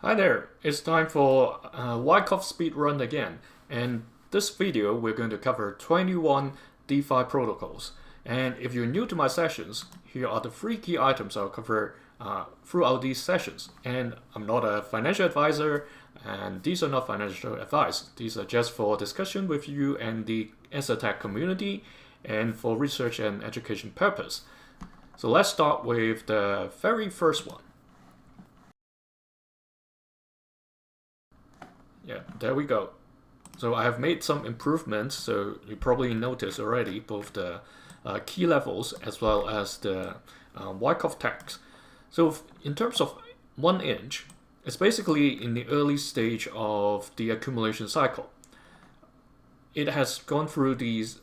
Hi there, it's time for Wyckoff speedrun again, and this video we're going to cover 21 DeFi protocols. And if you're new to my sessions, here are the 3 key items I'll cover throughout these sessions. And I'm not a financial advisor, and these are not financial advice. These are just for discussion with you and the ESOTech community, and for research and education purpose. So let's start with the very first one. Yeah, there we go. So I have made some improvements, so you probably noticed already both the key levels as well as the Wyckoff tags. So in terms of 1INCH, it's basically in the early stage of the accumulation cycle. It has gone through these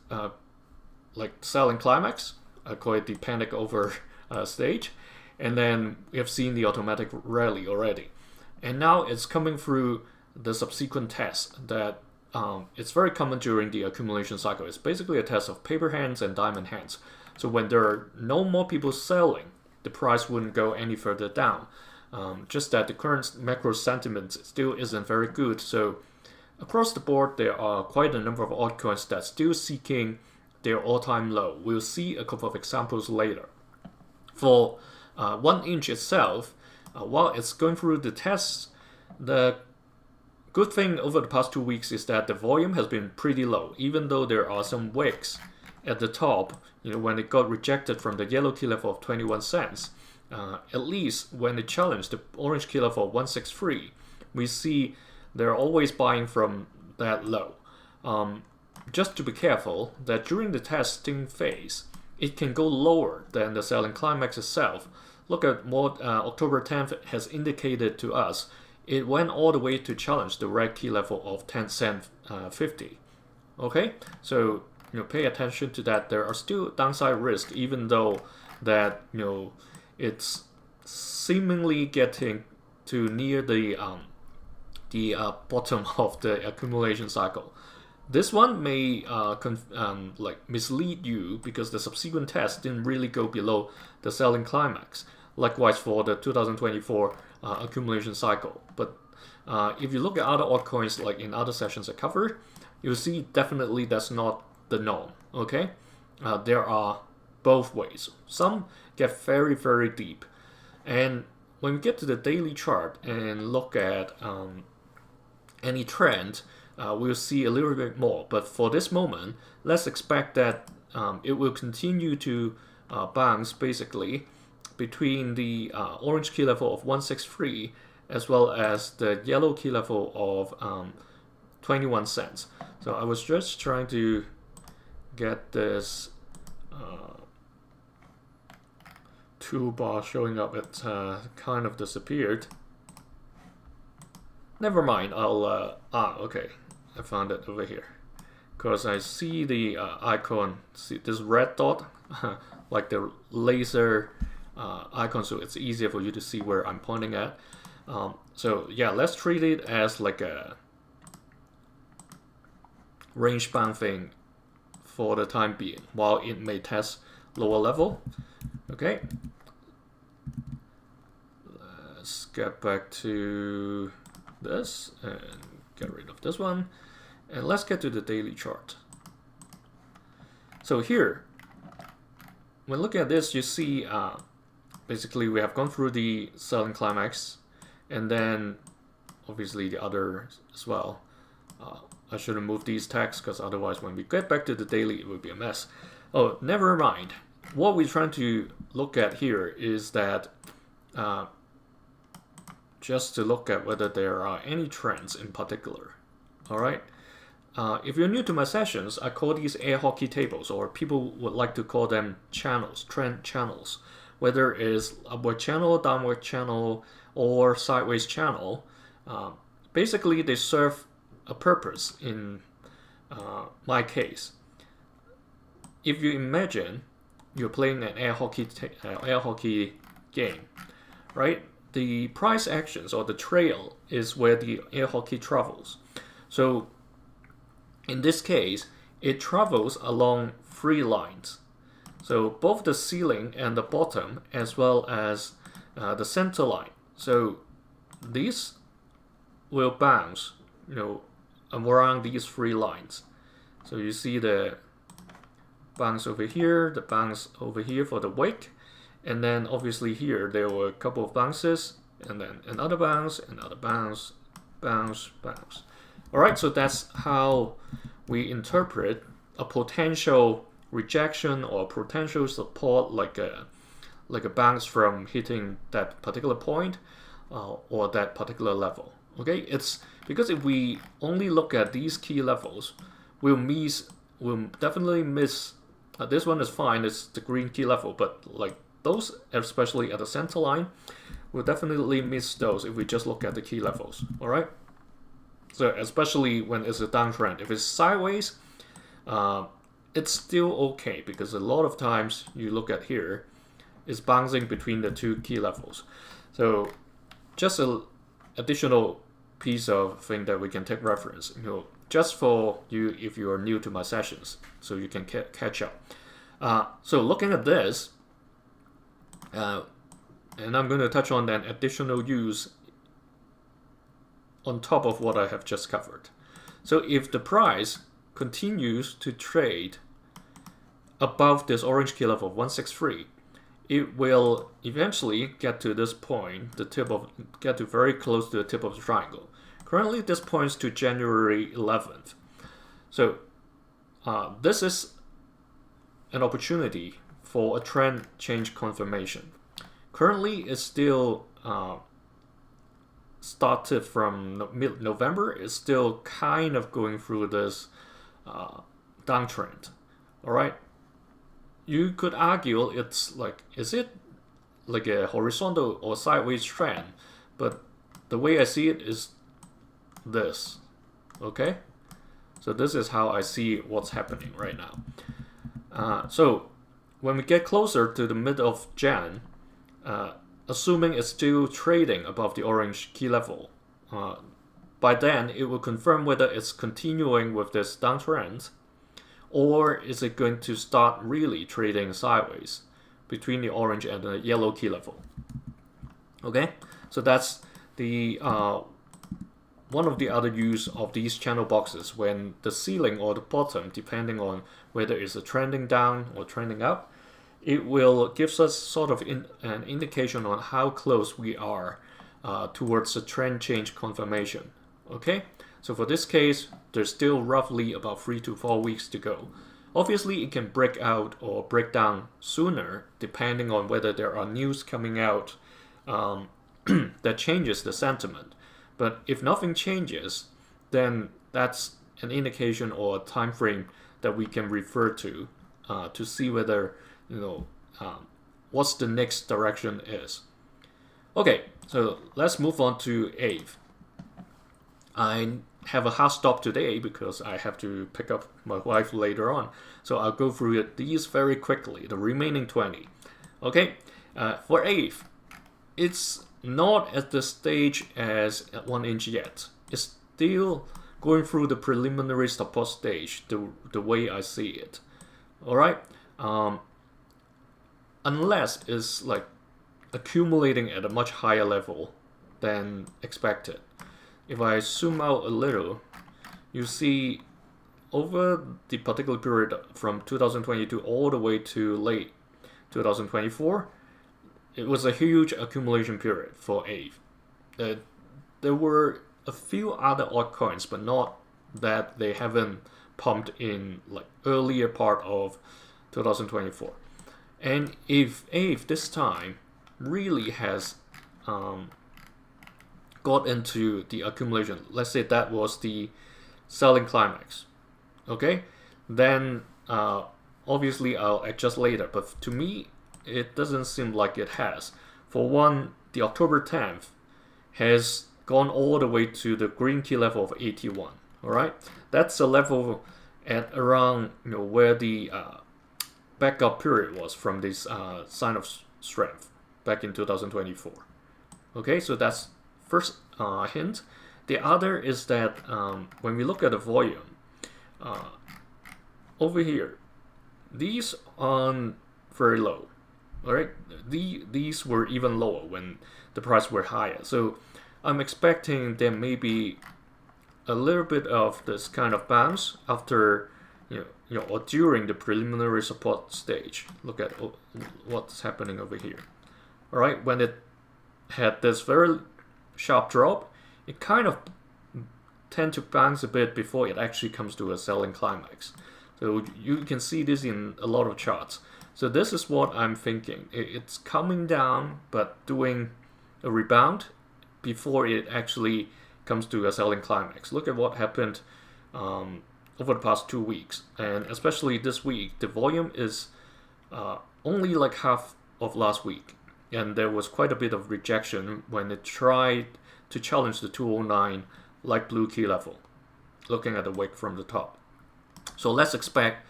like selling climax, I call it the panic over stage, and then we have seen the automatic rally already. And now it's coming through the subsequent test that it's very common during the accumulation cycle. It's basically a test of paper hands and diamond hands. So when there are no more people selling, the price wouldn't go any further down. Just that the current macro sentiment still isn't very good. So across the board, there are quite a number of altcoins that's still seeking their all-time low. We'll see a couple of examples later. For 1INCH itself, while it's going through the tests, the good thing over the past 2 weeks is that the volume has been pretty low, even though there are some wicks at the top. When it got rejected from the yellow key level of 21 cents, at least when it challenged the orange key level of 163, we see they're always buying from that low. Just to be careful that during the testing phase, it can go lower than the selling climax itself. Look at what October 10th has indicated to us. It went all the way to challenge the red key level of 10 cent 50. Okay, so pay attention to that. There are still downside risks, even though that it's seemingly getting to near the bottom of the accumulation cycle. This one may like mislead you because the subsequent test didn't really go below the selling climax. Likewise for the 2024 accumulation cycle. But if you look at other altcoins, like in other sessions I covered, you'll see definitely that's not the norm. Okay, there are both ways. Some get very, very deep, and when we get to the daily chart and look at any trend, we'll see a little bit more. But for this moment, let's expect that it will continue to bounce basically between the orange key level of 163 as well as the yellow key level of 21 cents. So I was just trying to get this toolbar showing up. It kind of disappeared. Never mind, I'll okay, I found it over here, because I see the icon, see this red dot like the laser icon, so it's easier for you to see where I'm pointing at. So yeah, let's treat it as like a range bound thing for the time being, while it may test lower level. Okay, let's get back to this and get rid of this one, and let's get to the daily chart. So here, when looking at this, you see basically we have gone through the selling climax, and then obviously the other as well. I shouldn't move these tags because otherwise when we get back to the daily it would be a mess. Oh, never mind. What we're trying to look at here is that just to look at whether there are any trends in particular. Alright, if you're new to my sessions, I call these air hockey tables, or people would like to call them channels, trend channels. Whether it's upward channel, downward channel, or sideways channel, basically they serve a purpose in my case. If you imagine you're playing an air hockey game, right? The price actions or the trail is where the air hockey travels. So in this case, it travels along 3 lines. So both the ceiling and the bottom, as well as the center line. So these will bounce, around these three lines. So you see the bounce over here, the bounce over here for the wick, and then obviously here there were a couple of bounces, and then another bounce, another bounce, bounce, bounce. All right, so that's how we interpret a potential rejection or potential support, like a bounce from hitting that particular point or that particular level. Okay, it's because if we only look at these key levels, we'll definitely miss. This one is fine, it's the green key level, but like those, especially at the center line, we'll definitely miss those if we just look at the key levels. All right. So especially when it's a downtrend, if it's sideways, it's still okay, because a lot of times you look at here, it's bouncing between the two key levels. So just an additional piece of thing that we can take reference, just for you if you are new to my sessions, so you can catch up. So looking at this, and I'm going to touch on an additional use on top of what I have just covered. So if the price continues to trade above this orange key level of 163, it will eventually get to this point, get to very close to the tip of the triangle. Currently, this points to January 11th. So this is an opportunity for a trend change confirmation. Currently, it's still started from mid-November. It's still kind of going through this downtrend. All right. You could argue it's like, is it like a horizontal or sideways trend? But the way I see it is this. Okay. So this is how I see what's happening right now. So when we get closer to the mid of Jan, assuming it's still trading above the orange key level, by then it will confirm whether it's continuing with this downtrend, or is it going to start really trading sideways between the orange and the yellow key level. Okay, so that's the one of the other use of these channel boxes, when the ceiling or the bottom, depending on whether it's a trending down or trending up, it will gives us sort of an indication on how close we are towards a trend change confirmation. Okay, so for this case, there's still roughly about 3 to 4 weeks to go. Obviously, it can break out or break down sooner, depending on whether there are news coming out that changes the sentiment. But if nothing changes, then that's an indication or a time frame that we can refer to see whether what's the next direction is. Okay, so let's move on to AAVE. I have a hard stop today because I have to pick up my wife later on. So I'll go through these very quickly, the remaining 20. Okay, for AAVE, it's not at the stage as 1inch yet. It's still going through the preliminary support stage, the way I see it. All right, unless it's like accumulating at a much higher level than expected. If I zoom out a little, you see over the particular period from 2022 all the way to late 2024, it was a huge accumulation period for AAVE. There were a few other altcoins, but not that they haven't pumped in like earlier part of 2024. And if AAVE this time really has got into the accumulation, let's say that was the selling climax, okay, then obviously I'll adjust later, but to me it doesn't seem like it has. For one, the October 10th has gone all the way to the green key level of 81. All right, that's a level at around where the backup period was from this sign of strength back in 2024. Okay, so that's first hint. The other is that when we look at the volume over here, these are very low. All right, these were even lower when the price were higher. So I'm expecting there may be a little bit of this kind of bounce after, or during the preliminary support stage. Look at what's happening over here. All right, when it had this very sharp drop, it kind of tend to bounce a bit before it actually comes to a selling climax. So you can see this in a lot of charts. So this is what I'm thinking. It's coming down, but doing a rebound before it actually comes to a selling climax. Look at what happened over the past 2 weeks, and especially this week, the volume is only like half of last week, and there was quite a bit of rejection when it tried to challenge the 209 light blue key level, looking at the wick from the top. So let's expect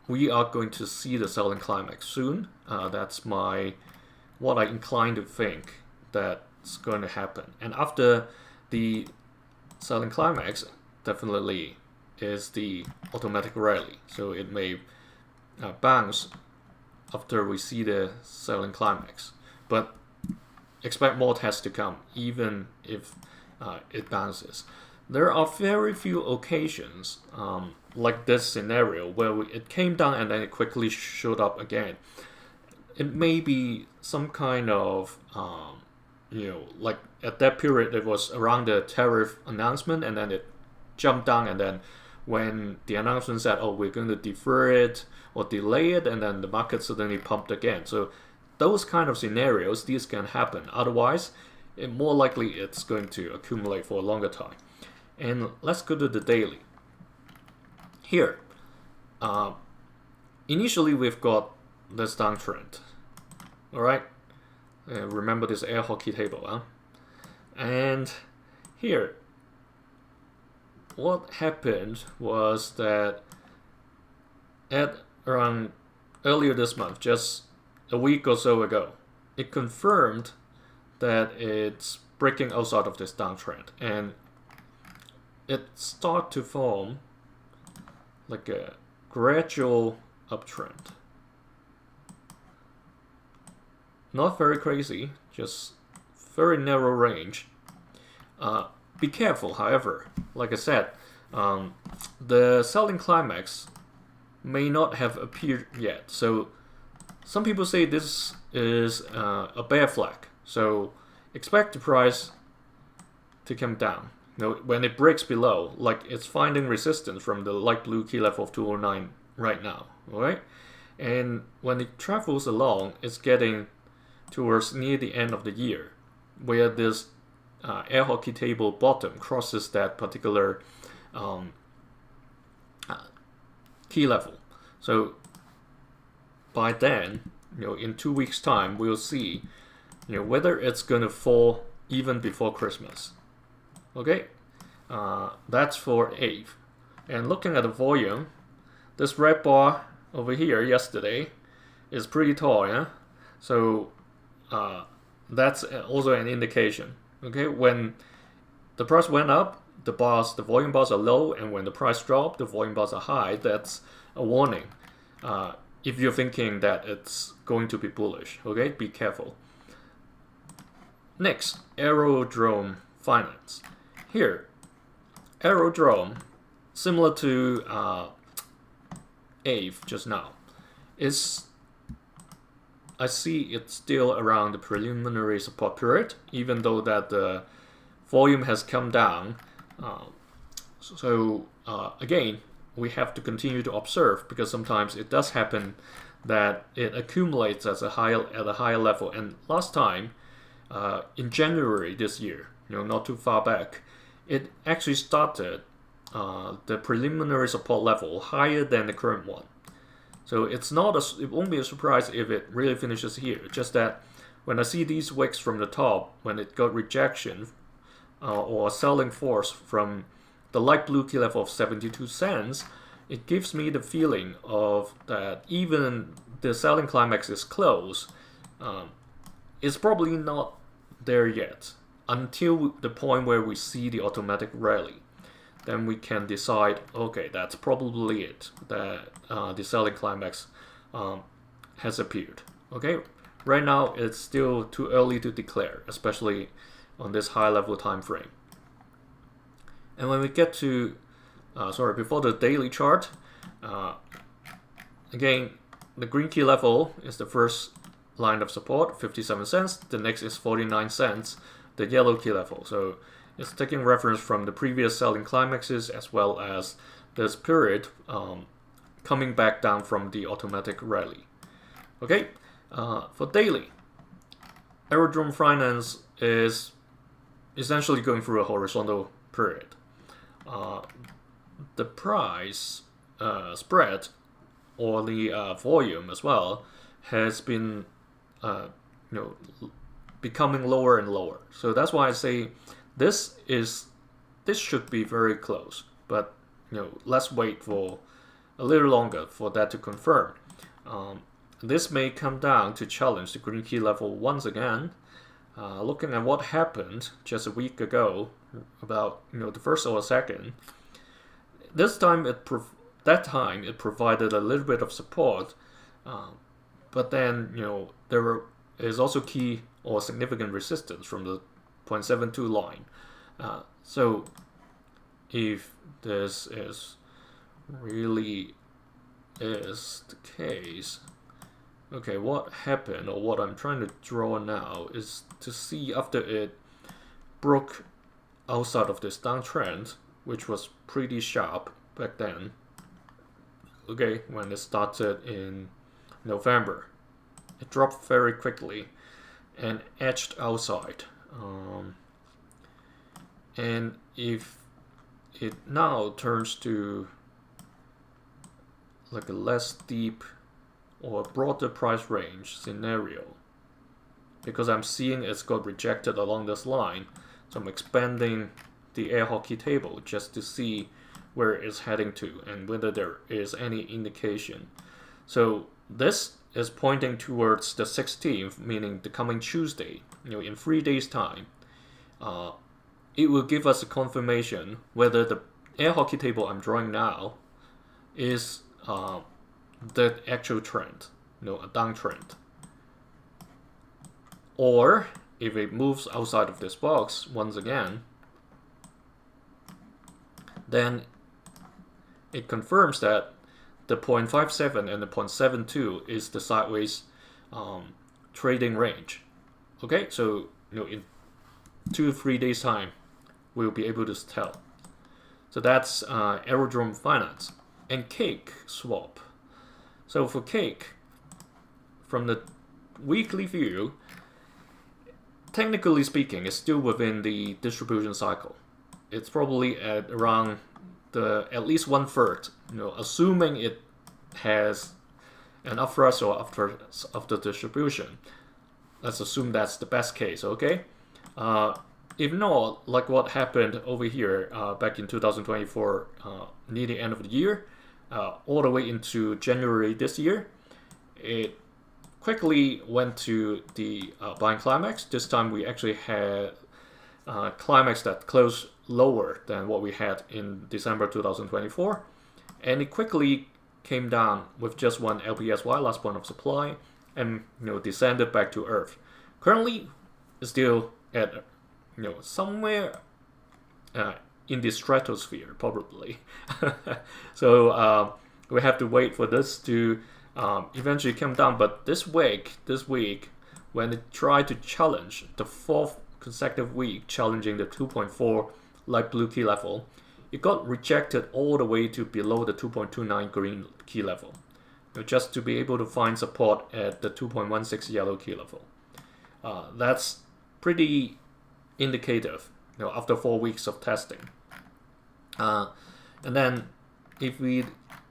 we are going to see the selling climax soon. That's what I incline to think that's going to happen. And after the selling climax, definitely is the automatic rally. So it may bounce after we see the selling climax. But expect more tests to come, even if it bounces. There are very few occasions like this scenario where it came down and then it quickly showed up again. It may be some kind of, like at that period it was around the tariff announcement, and then it jumped down, and then when the announcement said, oh, we're going to defer it or delay it, and then the market suddenly pumped again. So those kind of scenarios, these can happen. Otherwise, more likely it's going to accumulate for a longer time. And let's go to the daily. Here, initially we've got this downtrend. All right, remember this air hockey table, huh? And here, what happened was that at around earlier this month, just a week or so ago, it confirmed that it's breaking outside of this downtrend, and it started to form like a gradual uptrend. Not very crazy, just very narrow range. Be careful, however. Like I said, the selling climax may not have appeared yet. So some people say this is a bear flag. So expect the price to come down. When it breaks below, like it's finding resistance from the light blue key level of 209 right now, all right? And when it travels along, it's getting towards near the end of the year, where this air hockey table bottom crosses that particular key level. So by then, in 2 weeks' time, we'll see, whether it's going to fall even before Christmas. Okay, that's for AAVE. And looking at the volume, this red bar over here yesterday is pretty tall, yeah? So that's also an indication. Okay, when the price went up, the volume bars are low, and when the price dropped, the volume bars are high. That's a warning. If you're thinking that it's going to be bullish, okay, be careful. Next, Aerodrome Finance. Here, Aerodrome, similar to AAVE just now, I see it's still around the preliminary support period, even though that the volume has come down. Again, we have to continue to observe, because sometimes it does happen that it accumulates at a higher level. And last time, in January this year, not too far back, it actually started the preliminary support level higher than the current one. So it won't be a surprise if it really finishes here. Just that when I see these wicks from the top, when it got rejection or selling force from the light blue key level of 72 cents, it gives me the feeling of that even the selling climax is close, it's probably not there yet until the point where we see the automatic rally. Then we can decide, okay, that's probably it, that the selling climax has appeared. Okay, right now it's still too early to declare, especially on this high level time frame. And when we get to, before the daily chart, again, the green key level is the first line of support, 57 cents. The next is 49 cents, the yellow key level. So it's taking reference from the previous selling climaxes as well as this period coming back down from the automatic rally. Okay, for daily, Aerodrome Finance is essentially going through a horizontal period. The price spread or the volume as well has been becoming lower and lower. So that's why I say this should be very close, but let's wait for a little longer for that to confirm. This may come down to challenge the green key level once again. Looking at what happened just a week ago, about the first or second, this time it provided a little bit of support, but then there is also key or significant resistance from the 0.72 line. So if this really is the case, okay, what happened, or what I'm trying to draw now, is to see after it broke outside of this downtrend, which was pretty sharp back then, okay, when it started in November. It dropped very quickly and edged outside. And if it now turns to like a less deep or broader price range scenario, because I'm seeing it's got rejected along this line, so I'm expanding the air hockey table just to see where it's heading to and whether there is any indication. So this is pointing towards the 16th, meaning the coming Tuesday, in 3 days time. It will give us a confirmation whether the air hockey table I'm drawing now is the actual trend, a downtrend. Or if it moves outside of this box once again, then it confirms that the 0.57 and the 0.72 is the sideways trading range. Okay, so in 2 to 3 days time, we'll be able to tell. So that's Aerodrome Finance. And Cake Swap. So for Cake, from the weekly view, technically speaking, it's still within the distribution cycle. It's probably at around at least 1/3, assuming it has an upthrust or upthrust of the distribution. Let's assume that's the best case, okay? If not, like what happened over here back in 2024, near the end of the year, all the way into January this year, it quickly went to the buying climax. This time we actually had climax that closed lower than what we had in December 2024, and it quickly came down with just one LPSY, last point of supply, and descended back to earth. Currently, it's still at somewhere in the stratosphere, probably. So we have to wait for this to eventually come down. But this week, when it tried to challenge the 4th consecutive week, challenging the 2.4 light blue key level, it got rejected all the way to below the 2.29 green key level, just to be able to find support at the 2.16 yellow key level. That's pretty indicative, after 4 weeks of testing. And then if we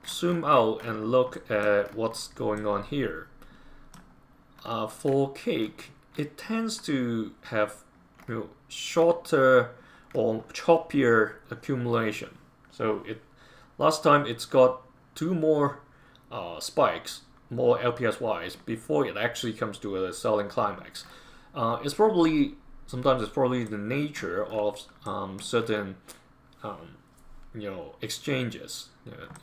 zoom out and look at what's going on here, for Cake, it tends to have shorter or choppier accumulation. So last time it's got 2 more spikes, more LPSYs, before it actually comes to a selling climax. Sometimes it's probably the nature of certain exchanges.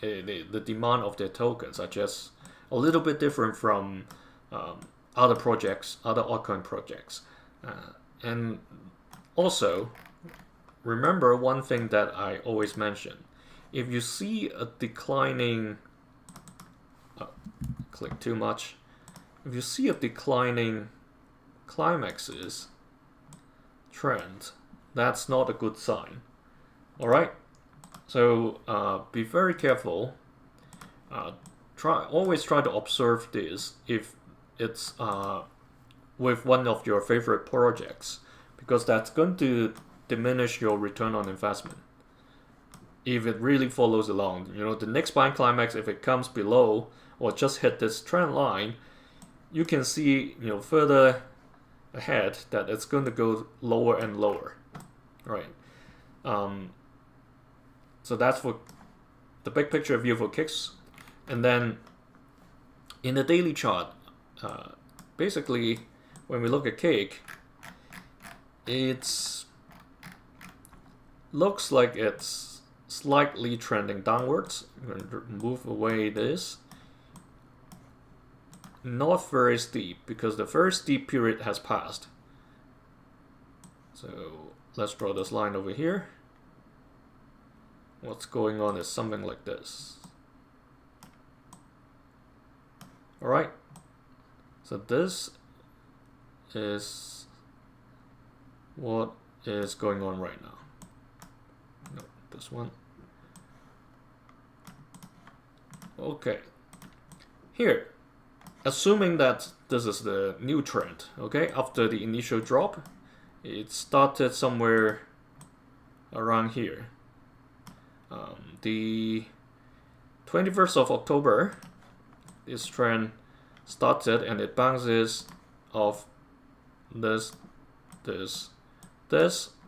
The demand of their tokens are just a little bit different from other projects, other altcoin projects. And also, remember one thing that I always mention. If you see a declining, click too much. If you see a declining climaxes trend, that's not a good sign. All right. So be very careful. Always try to observe this if it's with one of your favorite projects, because that's going to diminish your return on investment if it really follows along. You know, the next buying climax, if it comes below or just hit this trend line, you can see, you know, further ahead that it's going to go lower and lower, right? So that's for the big picture view for kicks. And then in the daily chart, basically when we look at cake, it looks like it's slightly trending downwards. I'm going to move away this. Not very steep, because the very steep period has passed. So let's draw this line over here. What's going on is something like this. Alright, so this is what is going on right now. No, this one. Okay, here, assuming that this is the new trend, okay, after the initial drop, it started somewhere around here. The 21st of October, this trend started and it bounces off this,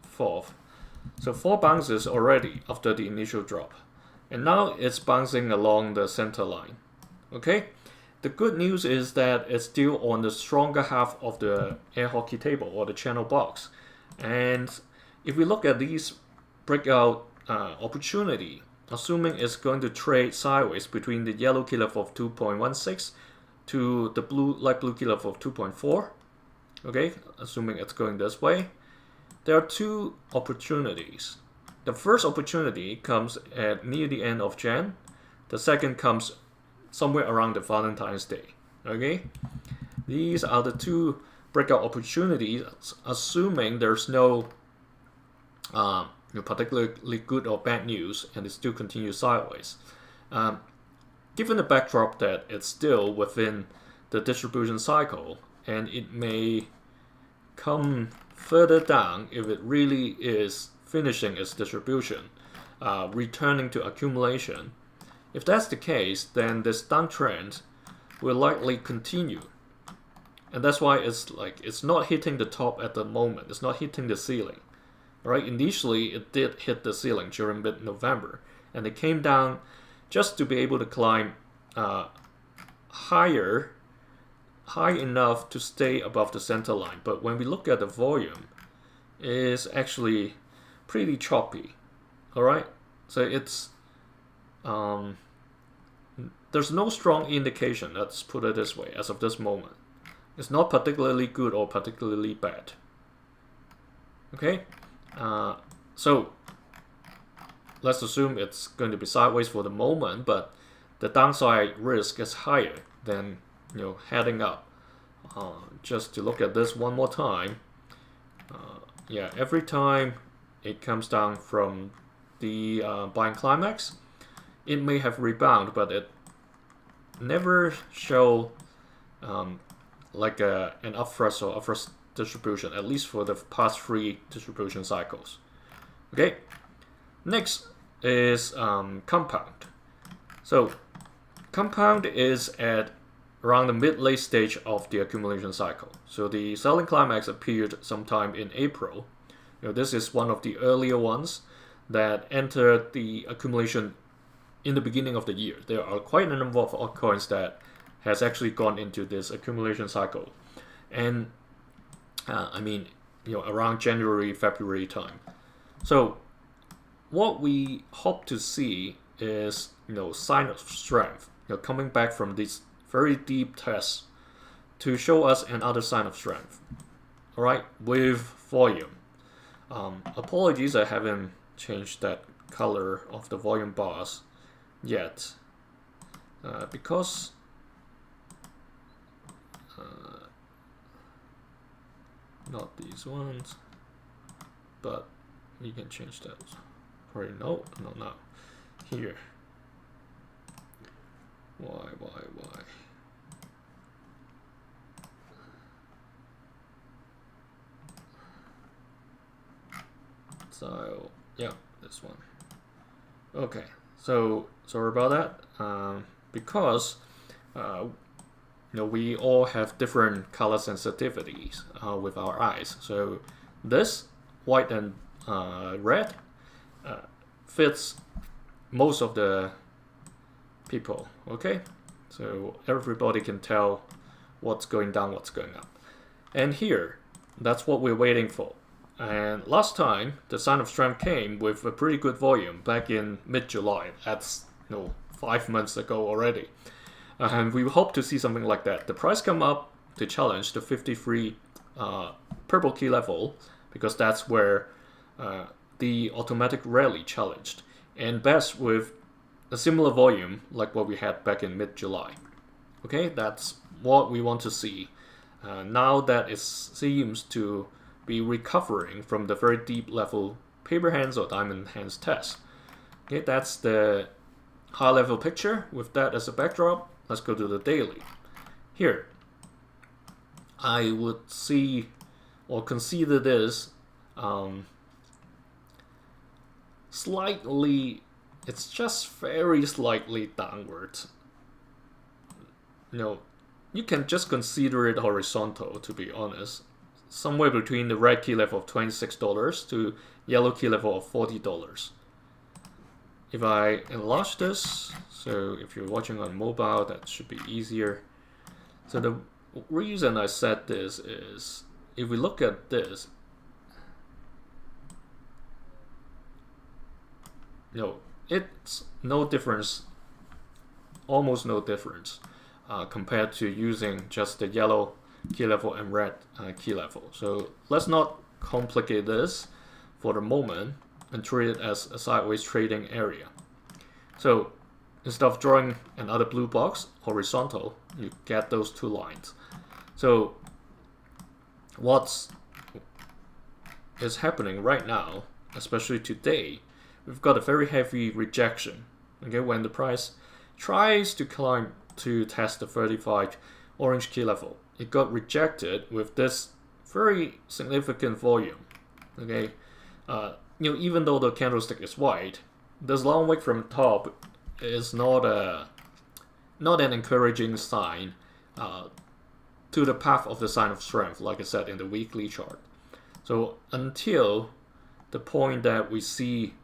fourth. So 4 bounces already after the initial drop. And now it's bouncing along the center line. Okay? The good news is that it's still on the stronger half of the air hockey table or the channel box. And if we look at these breakout opportunity, assuming it's going to trade sideways between the yellow key level of 2.16 to the light blue key level of 2.4, okay, assuming it's going this way, there are 2 opportunities. The first opportunity comes at near the end of Jan. The second comes somewhere around the Valentine's Day. Okay, these are the 2 breakout opportunities, assuming there's no particularly good or bad news and it still continues sideways. Given the backdrop that it's still within the distribution cycle and it may come further down if it really is finishing its distribution, returning to accumulation. If that's the case, then this downtrend will likely continue. And that's why it's not hitting the top at the moment. It's not hitting the ceiling. Right? Initially, it did hit the ceiling during mid-November, and it came down just to be able to climb high enough to stay above the center line. But when we look at the volume, it's actually pretty choppy. All right, so it's there's no strong indication. Let's put it this way. As of this moment, it's not particularly good or particularly bad. Okay. So let's assume it's going to be sideways for the moment, but the downside risk is higher than heading up. Just to look at this one more time, yeah, every time it comes down from the buying climax, it may have rebound, but it never show like an upthrust or upthrust distribution, at least for the past 3 distribution cycles. Okay, next is compound. So compound is at around the mid-late stage of the accumulation cycle. So the selling climax appeared sometime in April. This is one of the earlier ones that entered the accumulation in the beginning of the year. There are quite a number of altcoins that has actually gone into this accumulation cycle, and I mean, around January, February time. So what we hope to see is, sign of strength, coming back from these very deep tests to show us another sign of strength. All right, with volume. Apologies, I haven't changed that color of the volume bars yet, because not these ones, but you can change those. Sorry, no, here. Why? So yeah, this one. Okay, so sorry about that. Because we all have different color sensitivities with our eyes. So this white and red fits most of the people. Okay, so everybody can tell what's going down, what's going up. And here, that's what we're waiting for. And last time, the sign of strength came with a pretty good volume back in mid-July. That's 5 months ago already. And we hope to see something like that. The price come up to challenge the 53 purple key level, because that's where the automatic rally challenged. And best with a similar volume like what we had back in mid-July. Okay, that's what we want to see. Now that it seems to be recovering from the very deep level paper hands or diamond hands test. Okay, that's the high level picture. With that as a backdrop, let's go to the daily. Here, I would see or consider this slightly, it's just very slightly downwards. You can just consider it horizontal, to be honest. Somewhere between the red key level of $26 to yellow key level of $40. If I enlarge this, so if you're watching on mobile, that should be easier. So the reason I said this is, if we look at this, it's no difference, almost no difference compared to using just the yellow key level and red key level. So let's not complicate this for the moment and treat it as a sideways trading area. So instead of drawing another blue box horizontal, you get those two lines. So what is happening right now, especially today, we've got a very heavy rejection. Okay, when the price tries to climb to test the 35 orange key level, it got rejected with this very significant volume. Okay, even though the candlestick is white, this long wick from top is not an encouraging sign to the path of the sign of strength, like I said in the weekly chart. So until the point that we see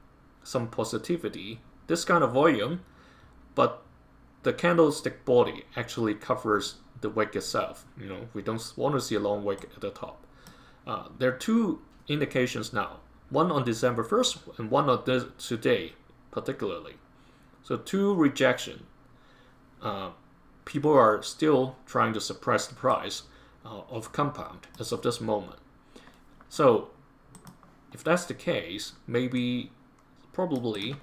some positivity, this kind of volume, but the candlestick body actually covers the wick itself. We don't want to see a long wick at the top. There are two indications now, one on December 1st and one on this today particularly. So two rejection. People are still trying to suppress the price of compound as of this moment. So if that's the case, probably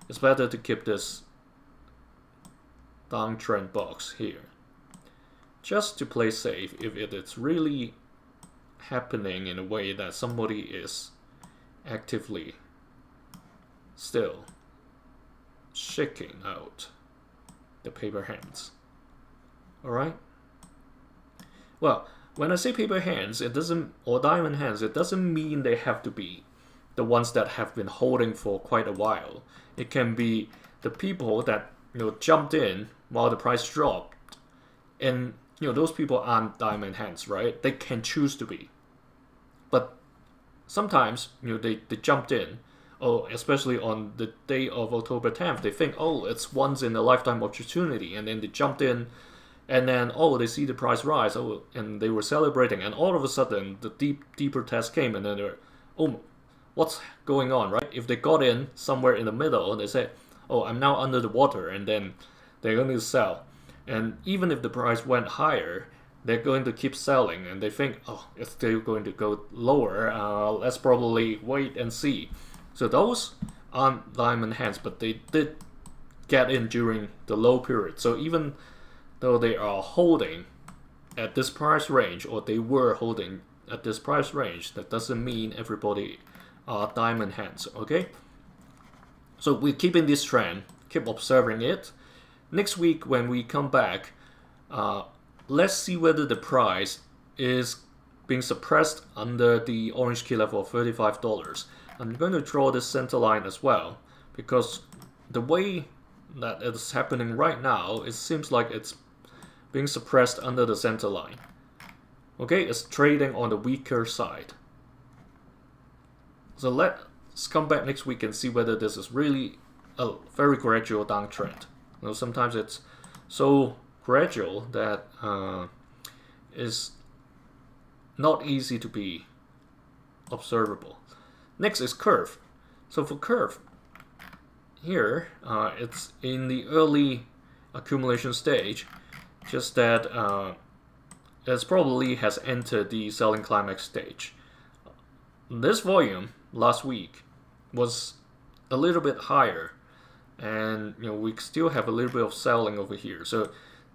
it's better to keep this downtrend box here, just to play safe if it is really happening in a way that somebody is actively still shaking out the paper hands. Alright? Well, when I say paper hands, or diamond hands, it doesn't mean they have to be the ones that have been holding for quite a while. It can be the people that jumped in while the price dropped, and those people aren't diamond hands, right? They can choose to be, but sometimes they jumped in, especially on the day of October 10th. They think, it's once in a lifetime opportunity, and then they jumped in, and then they see the price rise, and they were celebrating, and all of a sudden the deeper test came, and then they're, what's going on, right? If they got in somewhere in the middle and they say, I'm now under the water, and then they're going to sell. And even if the price went higher, they're going to keep selling, and they think, oh, it's still going to go lower, let's probably wait and see. So those aren't diamond hands, but they did get in during the low period. So even though they are holding at this price range, or they were holding at this price range, that doesn't mean everybody are diamond hands, okay? So we're keeping this trend, keep observing it. Next week when we come back, let's see whether the price is being suppressed under the orange key level of $35. I'm going to draw this center line as well, because the way that it's happening right now, it seems like it's being suppressed under the center line. Okay, it's trading on the weaker side. So let's come back next week and see whether this is really a very gradual downtrend. You know, sometimes it's so gradual that is not easy to be observable. Next is curve. So for curve, here it's in the early accumulation stage, just that it probably has entered the selling climax stage. This volume last week was a little bit higher, and we still have a little bit of selling over here. So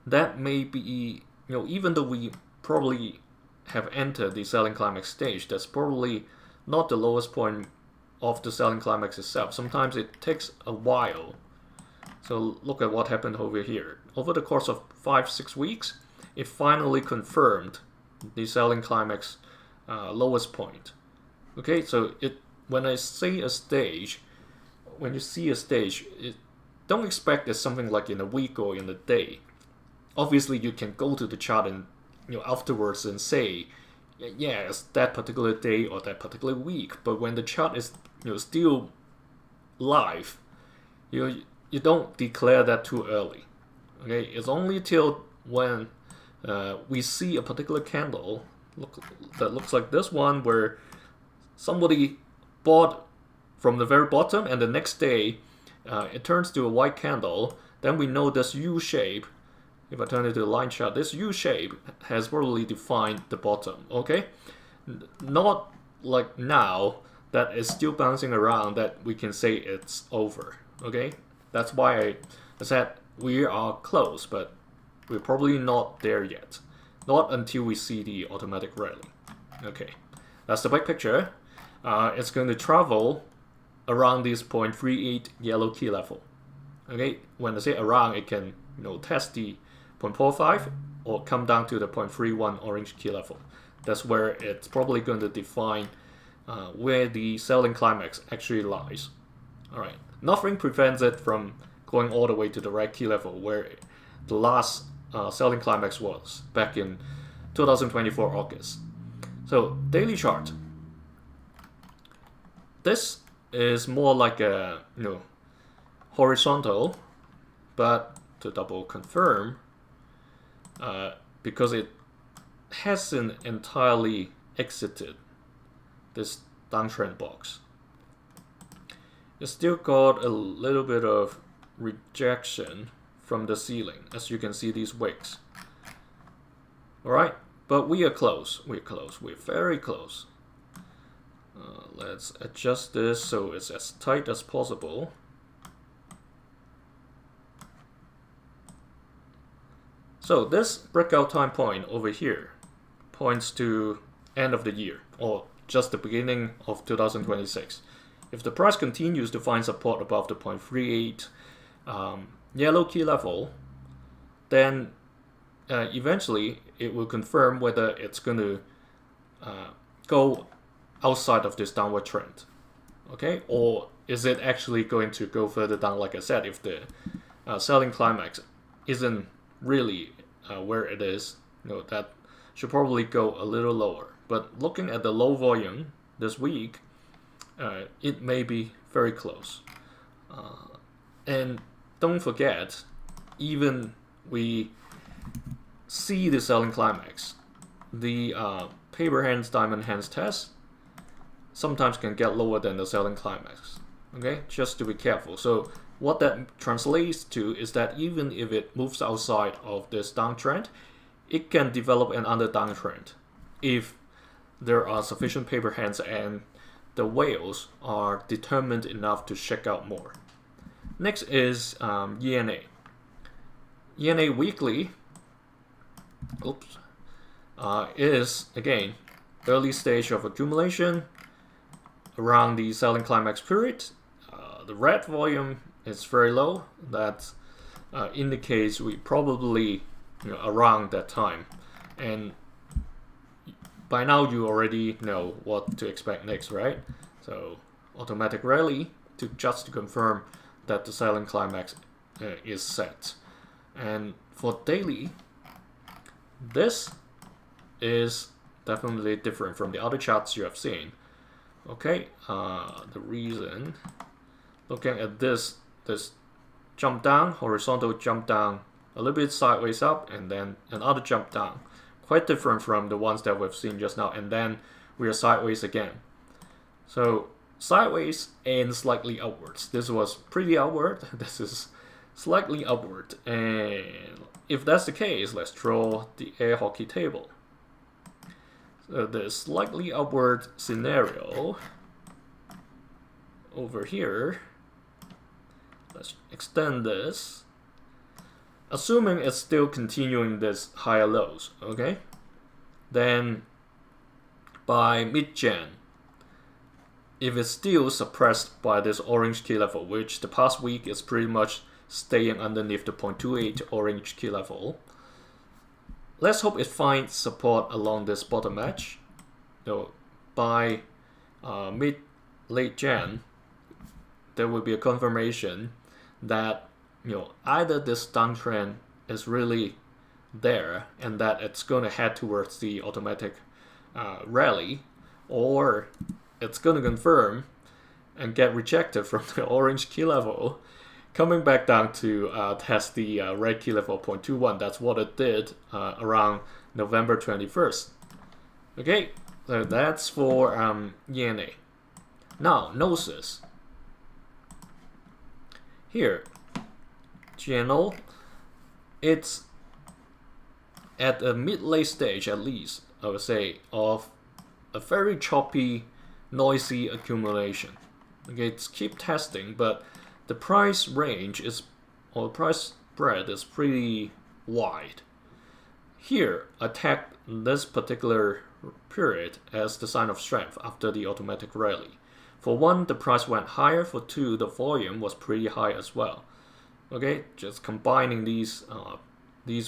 that may be, even though we probably have entered the selling climax stage, that's probably not the lowest point of the selling climax itself. Sometimes it takes a while. So look at what happened over here. Over the course of 5-6 weeks, it finally confirmed the selling climax lowest point. Okay, so when I say a stage, when you see a stage, don't expect it's something like in a week or in a day. Obviously, you can go to the chart and afterwards and say, yeah, it's that particular day or that particular week. But when the chart is still live, you don't declare that too early. Okay, it's only till when we see a particular candle that looks like this one, where somebody bought from the very bottom and the next day it turns to a white candle, then we know this U shape. If I turn it to the line chart, this U shape has probably defined the bottom, okay? Not like now that it's still bouncing around that we can say it's over, okay? That's why I said we are close, but we're probably not there yet. Not until we see the automatic rally. Okay, that's the big picture. It's going to travel around this 0.38 yellow key level. Okay, when I say around, it can test the 0.45 or come down to the 0.31 orange key level. That's where it's probably going to define where the selling climax actually lies. All right, nothing prevents it from going all the way to the red key level where the last selling climax was back in 2024 August. So daily chart. This is more like a horizontal, but to double confirm, because it hasn't entirely exited this downtrend box. It's still got a little bit of rejection from the ceiling, as you can see these wicks. Alright, but we are close. We're close. We're very close. Let's adjust this so it's as tight as possible. So this breakout time point over here points to end of the year, or just the beginning of 2026. If the price continues to find support above the 0.38 yellow key level, then eventually it will confirm whether it's going to go outside of this downward trend, okay? Or is it actually going to go further down? Like I said, if the selling climax isn't really where it is, that should probably go a little lower. But looking at the low volume this week, it may be very close. And don't forget, even we see the selling climax, the paper hands, diamond hands test sometimes can get lower than the selling climax. Okay, just to be careful. So what that translates to is that even if it moves outside of this downtrend, it can develop another downtrend if there are sufficient paper hands and the whales are determined enough to check out more. Next is ENA. ENA weekly is again early stage of accumulation around the selling climax period. The red volume is very low. That indicates we probably around that time, and by now you already know what to expect next, right? So automatic rally just to confirm that the selling climax is set. And for daily, this is definitely different from the other charts you have seen. Okay, the reason, looking at this jump down, horizontal jump down, a little bit sideways up, and then another jump down. Quite different from the ones that we've seen just now, and then we are sideways again. So sideways and slightly upwards. This was pretty upward. This is slightly upward, and if that's the case, let's draw the air hockey table. So the slightly upward scenario over here, let's extend this, assuming it's still continuing this higher lows, okay? Then by mid-Jan, if it's still suppressed by this orange key level, which the past week is pretty much staying underneath the 0.28 orange key level, let's hope it finds support along this bottom edge. So by mid-late Jan, there will be a confirmation that either this downtrend is really there and that it's going to head towards the automatic rally, or it's going to confirm and get rejected from the orange key level, coming back down to test the red key level 0.21. That's what it did around November 21st. Okay, so that's for ENA. Now, Gnosis. Here, GNO, it's at a mid-late stage, at least, I would say, of a very choppy, noisy accumulation. Okay, it's keep testing, but the price range is, or the price spread is pretty wide. Here, I tagged this particular period as the sign of strength after the automatic rally. For one, the price went higher. For two, the volume was pretty high as well. Okay, just combining these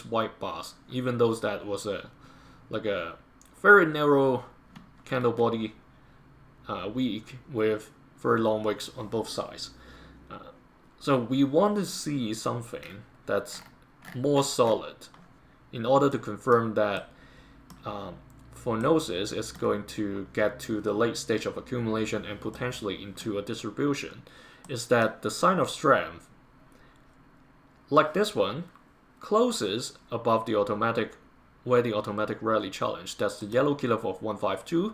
white bars, even though that was a very narrow candle body week with very long wicks on both sides. So we want to see something that's more solid in order to confirm that for Gnosis is going to get to the late stage of accumulation and potentially into a distribution, is that the sign of strength, like this one, closes above the automatic, where the automatic rally challenge. That's the yellow key level of 152.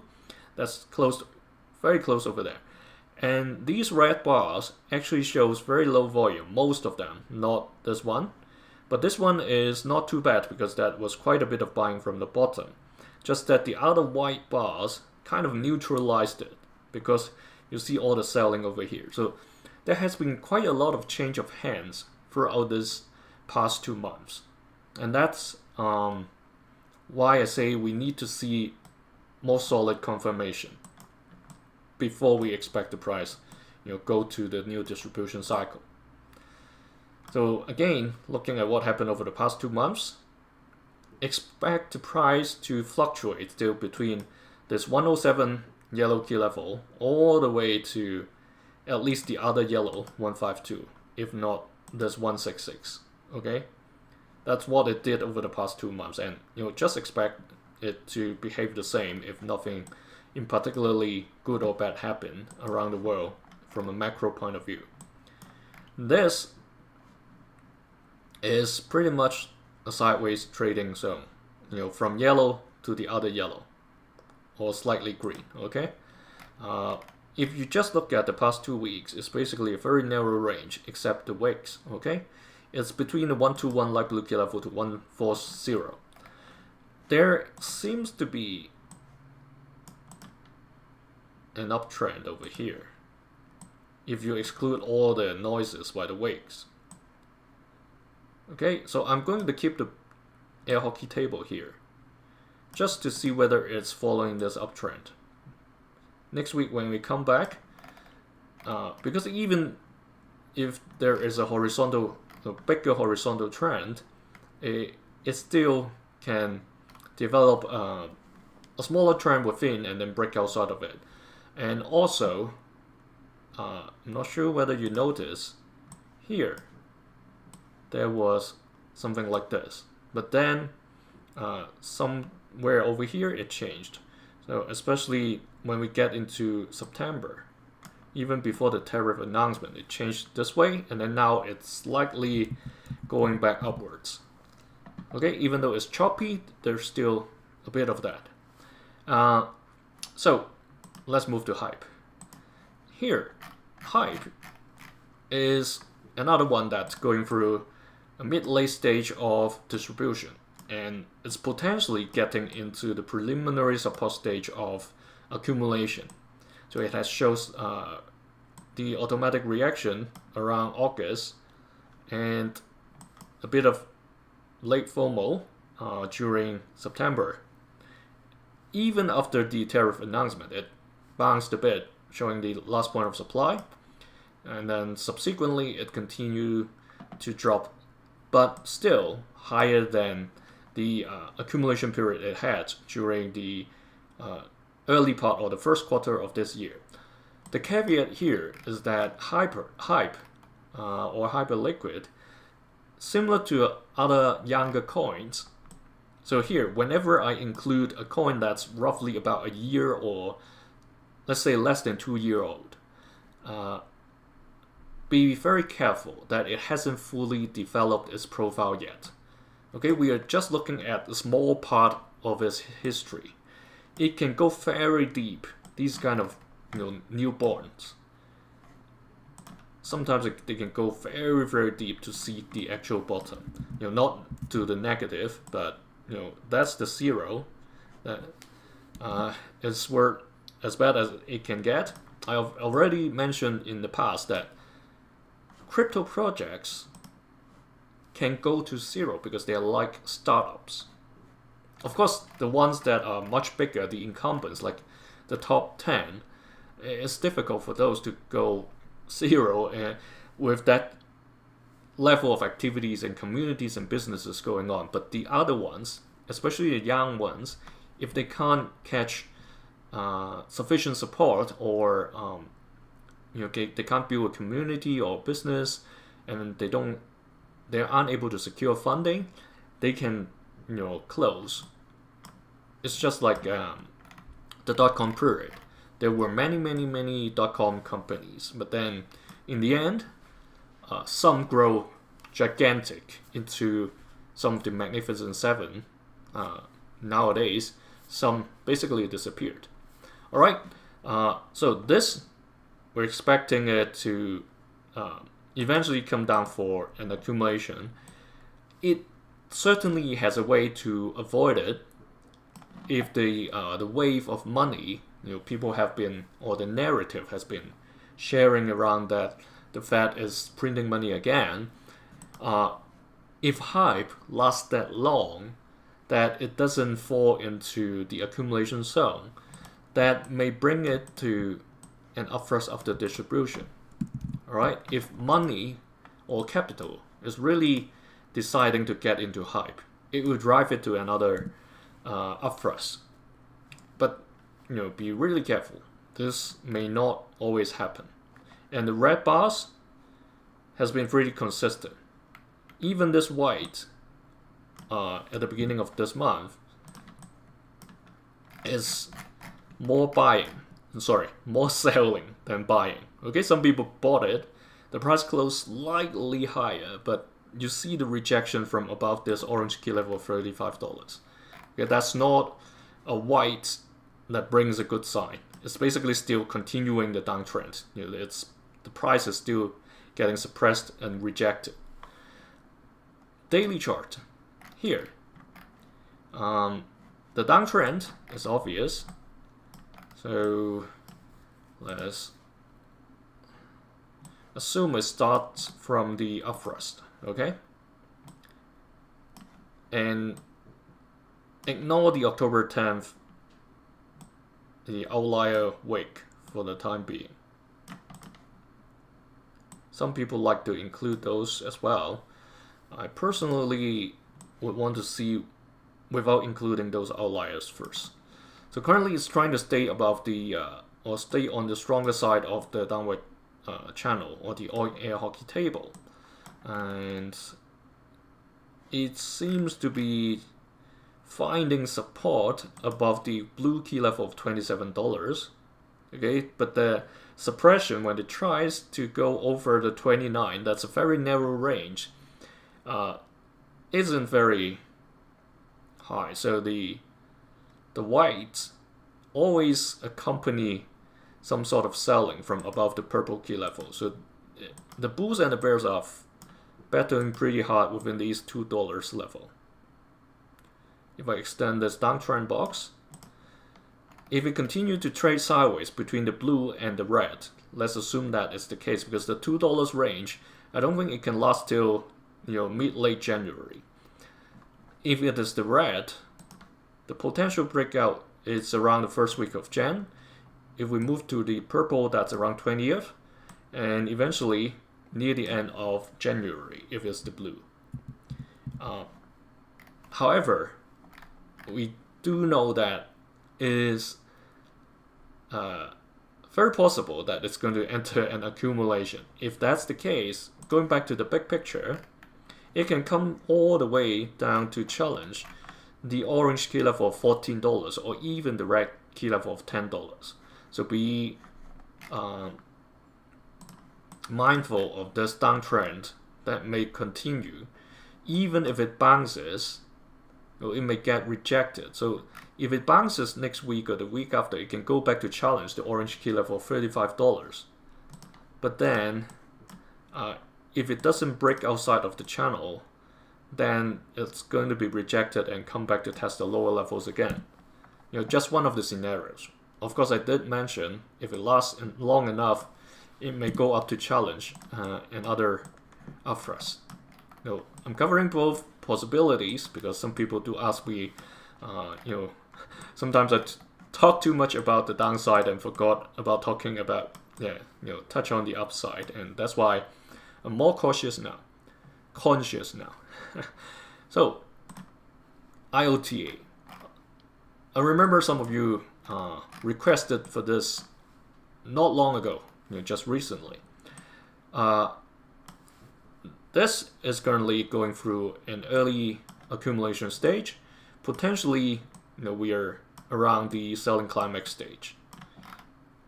That's close, very close over there. And these red bars actually shows very low volume, most of them, not this one. But this one is not too bad because that was quite a bit of buying from the bottom. Just that the other white bars kind of neutralized it because you see all the selling over here. So there has been quite a lot of change of hands throughout this past 2 months. And that's why I say we need to see more solid confirmation before we expect the price go to the new distribution cycle. So again, looking at what happened over the past 2 months, expect the price to fluctuate still between this 107 yellow key level all the way to at least the other yellow 152, if not this 166. Okay, that's what it did over the past 2 months, and just expect it to behave the same if nothing in particularly good or bad happen around the world from a macro point of view. This is pretty much a sideways trading zone, from yellow to the other yellow, or slightly green, okay? If you just look at the past 2 weeks, it's basically a very narrow range, except the wicks, okay? It's between the 121 light blue key level to 140. there seems to be an uptrend over here if you exclude all the noises by the wicks. Okay, so I'm going to keep the air hockey table here just to see whether it's following this uptrend. Next week when we come back, because even if there is a bigger horizontal trend, it still can develop a smaller trend within and then break outside of it. And also, I'm not sure whether you notice here, there was something like this, but then somewhere over here it changed. So especially when we get into September, even before the tariff announcement, it changed this way, and then now it's slightly going back upwards. Okay, even though it's choppy, there's still a bit of that. So let's move to hype. Here, hype is another one that's going through a mid-late stage of distribution, and it's potentially getting into the preliminary support stage of accumulation. So it has shows the automatic reaction around August and a bit of late FOMO during September. Even after the tariff announcement, it bounced a bit, showing the last point of supply, and then subsequently it continued to drop, but still higher than the accumulation period it had during the early part or the first quarter of this year. The caveat here is that hype or hyperliquid, similar to other younger coins. So here, whenever I include a coin that's roughly about a year or let's say less than 2 years old, be very careful that it hasn't fully developed its profile yet. Okay, we are just looking at a small part of its history. It can go very deep. These kind of newborns, sometimes they can go very, very deep to see the actual bottom. Not to the negative, but that's the zero. That is where as bad as it can get. I've already mentioned in the past that crypto projects can go to zero because they are like startups. Of course, the ones that are much bigger, the incumbents, like the top 10, it's difficult for those to go zero and with that level of activities and communities and businesses going on. But the other ones, especially the young ones, if they can't catch sufficient support or they can't build a community or business, and they aren't able to secure funding, they can close. It's just like the dot-com period. There were many dot-com companies, but then in the end, some grow gigantic into some of the Magnificent Seven. Nowadays, some basically disappeared. All right, so this, we're expecting it to eventually come down for an accumulation. It certainly has a way to avoid it if the wave of money, people have been, or the narrative has been sharing around that the Fed is printing money again. If hype lasts that long, that it doesn't fall into the accumulation zone, that may bring it to an upthrust of the distribution. All right, if money or capital is really deciding to get into hype, it will drive it to another upthrust. But be really careful. This may not always happen. And the red bars has been pretty consistent. Even this white at the beginning of this month is more selling than buying. Okay, some people bought it. The price closed slightly higher, but you see the rejection from above this orange key level of $35. Okay, that's not a white that brings a good sign. It's basically still continuing the downtrend. The price is still getting suppressed and rejected. Daily chart here. the downtrend is obvious. So let's assume it starts from the upthrust, okay? And ignore the October 10th, the outlier wick for the time being. Some people like to include those as well. I personally would want to see without including those outliers first. So currently it's trying to stay above the, or stay on the stronger side of the downward channel, or the air hockey table. And it seems to be finding support above the blue key level of $27. Okay, but the suppression when it tries to go over the 29, that's a very narrow range, isn't very high. So the whites always accompany some sort of selling from above the purple key level. So the bulls and the bears are battling pretty hard within these $2 level. If I extend this downtrend box, if we continue to trade sideways between the blue and the red, let's assume that is the case, because the $2 range, I don't think it can last till mid-late January. If it is the red, the potential breakout is around the first week of Jan. If we move to the purple, that's around 20th, and eventually near the end of January if it's the blue. However, we do know that it is very possible that it's going to enter an accumulation. If that's the case, going back to the big picture, it can come all the way down to challenge the orange key level of $14 or even the red key level of $10. So be mindful of this downtrend that may continue. Even if it bounces, it may get rejected. So if it bounces next week or the week after, it can go back to challenge the orange key level of $35. But then, if it doesn't break outside of the channel, then it's going to be rejected and come back to test the lower levels again. Just one of the scenarios. Of course, I did mention if it lasts long enough, it may go up to challenge and other upthrusts. I'm covering both possibilities because some people do ask me, sometimes I talk too much about the downside and forgot about talking about, touch on the upside, and that's why I'm more conscious now. So, IOTA. I remember some of you requested for this not long ago, just recently. This is currently going through an early accumulation stage. Potentially, we are around the selling climax stage.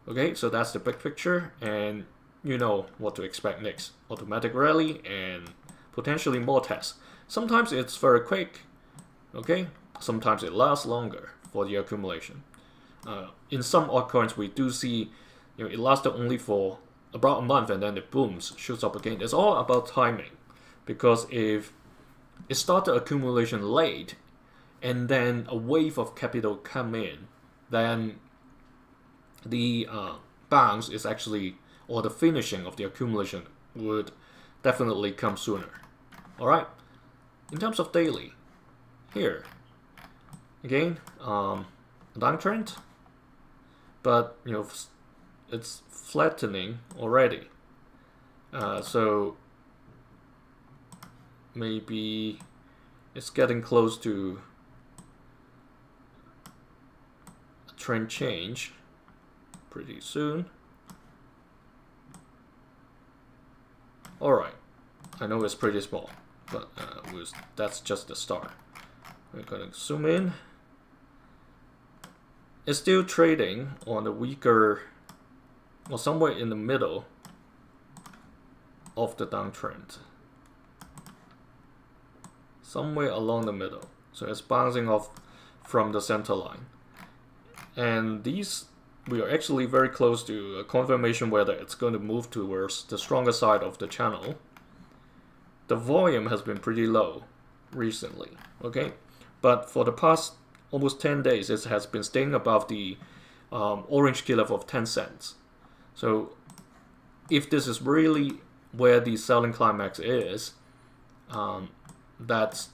Okay, so that's the big picture, and you know what to expect next. Automatic rally and potentially more tests. Sometimes it's very quick, okay? Sometimes it lasts longer for the accumulation. In some altcoins, we do see it lasted only for about a month and then it booms, shoots up again. It's all about timing, because if it started accumulation late and then a wave of capital come in, then the bounce is actually, or the finishing of the accumulation would definitely come sooner. Alright, in terms of daily, here, again, downtrend, but it's flattening already. So maybe it's getting close to a trend change pretty soon. Alright, I know it's pretty small, but that's just the start. We're going to zoom in. It's still trading on the weaker, or somewhere in the middle of the downtrend. Somewhere along the middle. So it's bouncing off from the center line. And we are actually very close to a confirmation whether it's going to move towards the stronger side of the channel. The volume has been pretty low recently, okay? But for the past almost 10 days, it has been staying above the orange key level of 10 cents. So if this is really where the selling climax is, that's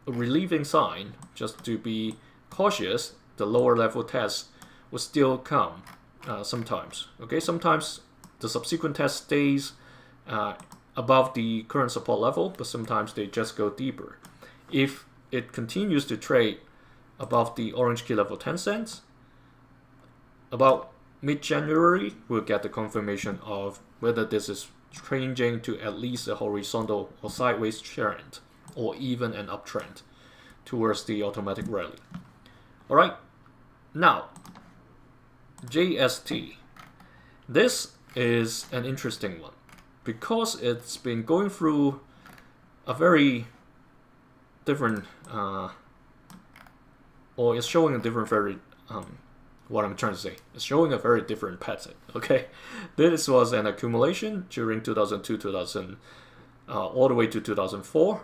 a relieving sign. Just to be cautious, the lower level test will still come sometimes. Okay, sometimes the subsequent test stays above the current support level, but sometimes they just go deeper. If it continues to trade above the orange key level 10 cents, about mid-January, we'll get the confirmation of whether this is changing to at least a horizontal or sideways trend, or even an uptrend towards the automatic rally. Alright, now, JST. This is an interesting one because it's been going through a very different, or it's showing a different what I'm trying to say, it's showing a very different pattern. Okay, this was an accumulation during 2002, all the way to 2004,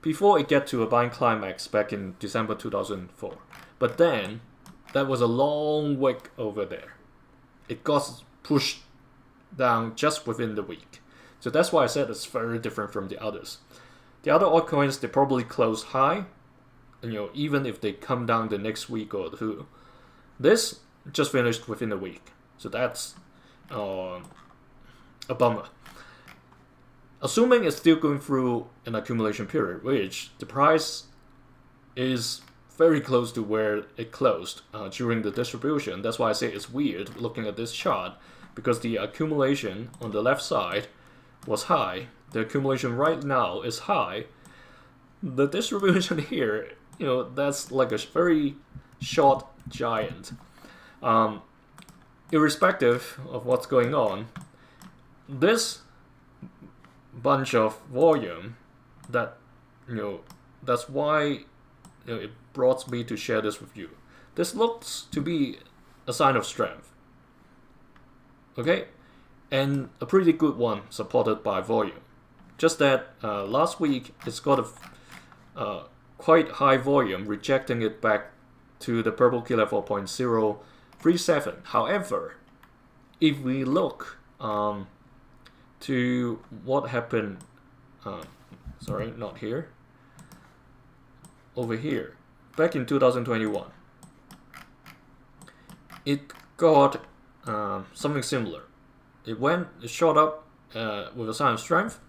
before it get to a buying climax back in December 2004. But then that was a long wick over there. It got pushed down just within the week. So that's why I said it's very different from the others. The other altcoins, they probably close high, even if they come down the next week or two. This just finished within a week, so that's a bummer. Assuming it's still going through an accumulation period, which the price is very close to where it closed during the distribution. That's why I say it's weird looking at this chart, because the accumulation on the left side was high. The accumulation right now is high. The distribution here, that's like a very short giant. Irrespective of what's going on, this bunch of volume, that's why it brought me to share this with you. This looks to be a sign of strength, okay, and a pretty good one supported by volume. Just that last week it's got a quite high volume, rejecting it back to the purple key level 0.037. However, if we look to what happened, sorry, not here, over here, back in 2021, it got something similar. It shot up with a sign of strength,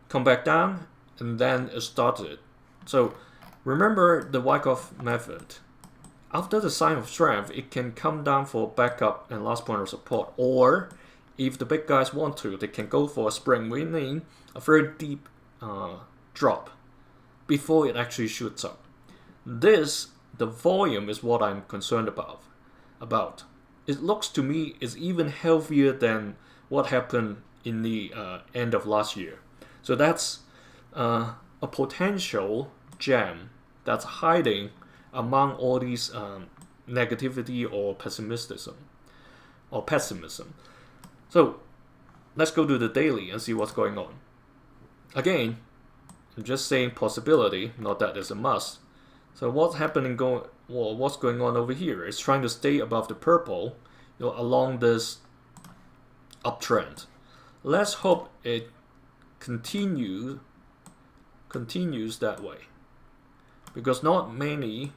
come back down, and then it started. So remember the Wyckoff method. After the sign of strength, it can come down for backup and last point of support, or if the big guys want to, they can go for a spring, meaning a very deep drop before it actually shoots up. The volume is what I'm concerned about. It looks to me is even healthier than what happened in the end of last year. So that's a potential gem that's hiding among all these negativity or pessimism. So let's go to the daily and see what's going on. Again, I'm just saying possibility, not that it's a must. So what's going on over here? It's trying to stay above the purple, along this uptrend. Let's hope it continues that way, because not many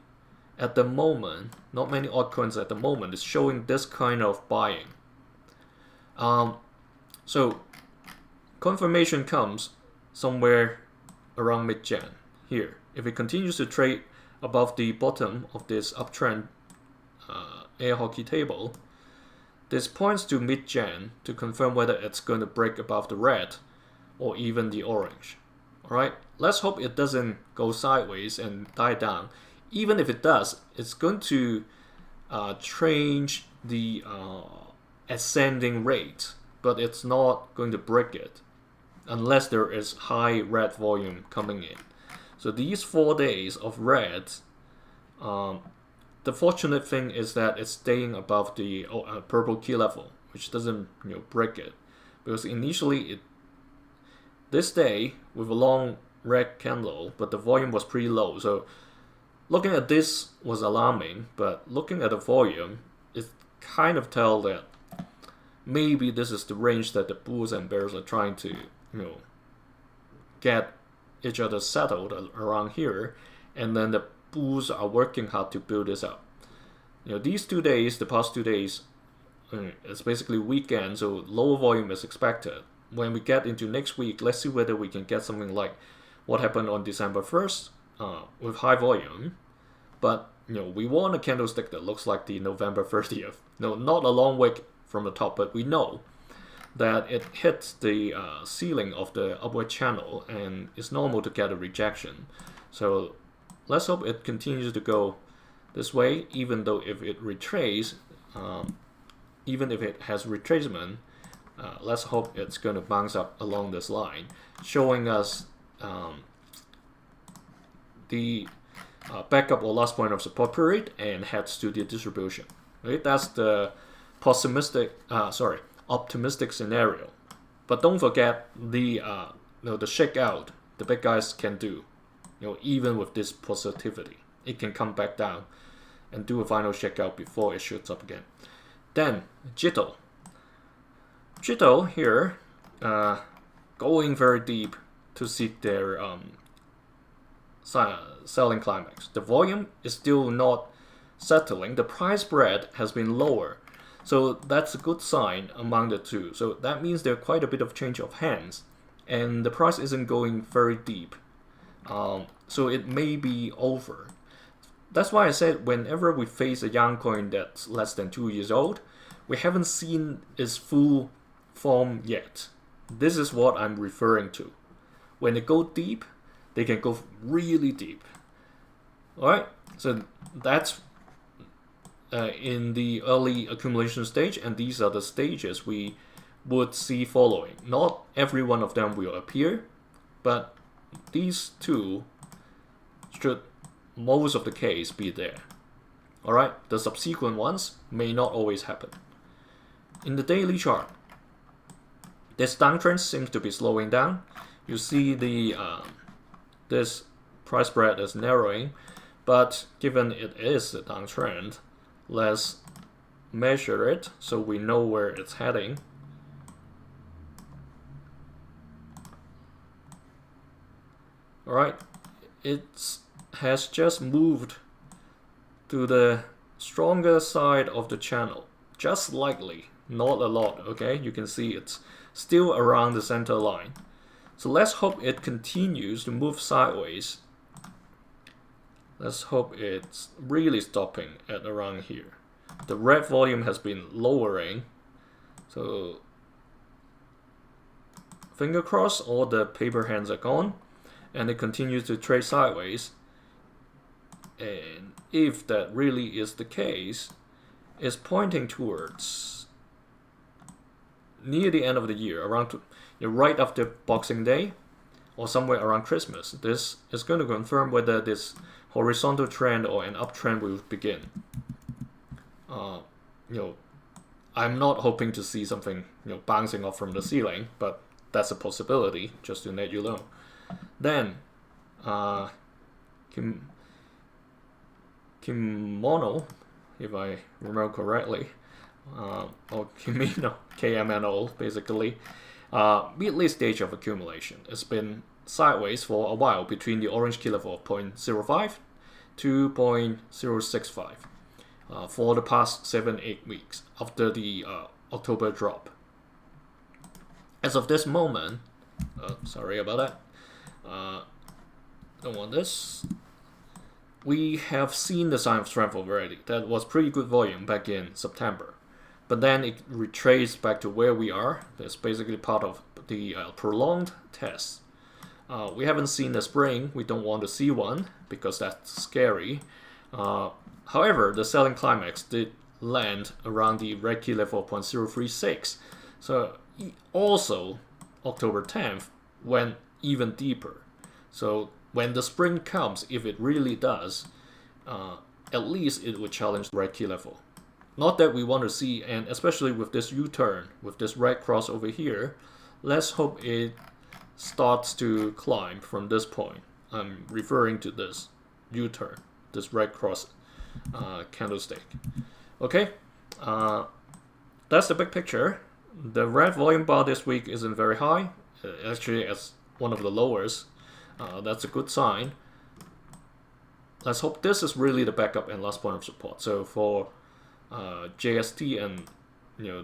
altcoins at the moment is showing this kind of buying. So confirmation comes somewhere around mid-Jan here. If it continues to trade above the bottom of this uptrend air hockey table, this points to mid-Jan to confirm whether it's going to break above the red or even the orange. Alright, let's hope it doesn't go sideways and die down. Even if it does, it's going to change the ascending rate, but it's not going to break it unless there is high red volume coming in. So these 4 days of red, the fortunate thing is that it's staying above the purple key level, which doesn't break it, because initially this day with a long red candle, but the volume was pretty low. So looking at this was alarming, but looking at the volume, it kind of tell that maybe this is the range that the bulls and bears are trying to, get each other settled around here, and then the bulls are working hard to build this up. These 2 days, the past 2 days, it's basically weekend, so lower volume is expected. When we get into next week, let's see whether we can get something like what happened on December 1st with high volume. But we want a candlestick that looks like the November 30th. No, not a long wick from the top, but we know that it hits the ceiling of the upward channel, and it's normal to get a rejection. So let's hope it continues to go this way, even though if it retraces, even if it has retracement, let's hope it's going to bounce up along this line, showing us the backup or last point of support period and heads to the distribution. Right? That's the optimistic scenario. But don't forget the shakeout the big guys can do. Even with this positivity, it can come back down and do a final shakeout before it shoots up again. Then JITO. JITO here, going very deep to seek their selling climax. The volume is still not settling. The price spread has been lower, so that's a good sign among the two. So that means there's quite a bit of change of hands, and the price isn't going very deep. So it may be over. That's why I said whenever we face a young coin that's less than 2 years old, we haven't seen its full form yet. This is what I'm referring to. When they go deep, they can go really deep. Alright, so that's in the early accumulation stage, and these are the stages we would see following. Not every one of them will appear, but these two should most of the case be there. Alright, the subsequent ones may not always happen. In the daily chart, this downtrend seems to be slowing down. You see the this price spread is narrowing, but given it is a downtrend, let's measure it so we know where it's heading. Alright, it has just moved to the stronger side of the channel, just slightly, not a lot, okay? You can see it's still around the center line. So let's hope it continues to move sideways. Let's hope it's really stopping at around here. The red volume has been lowering, so finger crossed all the paper hands are gone, and it continues to trade sideways. And if that really is the case, it's pointing towards near the end of the year, around right after Boxing Day or somewhere around Christmas. This is going to confirm whether this horizontal trend or an uptrend will begin. I'm not hoping to see something bouncing off from the ceiling, but that's a possibility, just to let you know. Then KMNO, if I remember correctly, or KMNO basically, mid-late stage of accumulation. It's been sideways for a while between the orange key level of 0.05 to 0.065 for the past 7-8 weeks after the October drop. As of this moment, sorry about that, don't want this. We have seen the sign of strength already. That was pretty good volume back in September. But then it retraced back to where we are. That's basically part of the prolonged test. We haven't seen the spring. We don't want to see one because that's scary. However, the selling climax did land around the red key level of 0.036. So also October 10th went even deeper. So when the spring comes, if it really does, at least it would challenge the red key level. Not that we want to see, and especially with this U-turn, with this red cross over here, let's hope it starts to climb from this point. I'm referring to this U-turn. this red cross candlestick. Okay, that's the big picture. The red volume bar this week isn't very high, actually as one of the lowest. That's a good sign. Let's hope this is really the backup and last point of support. So for JST and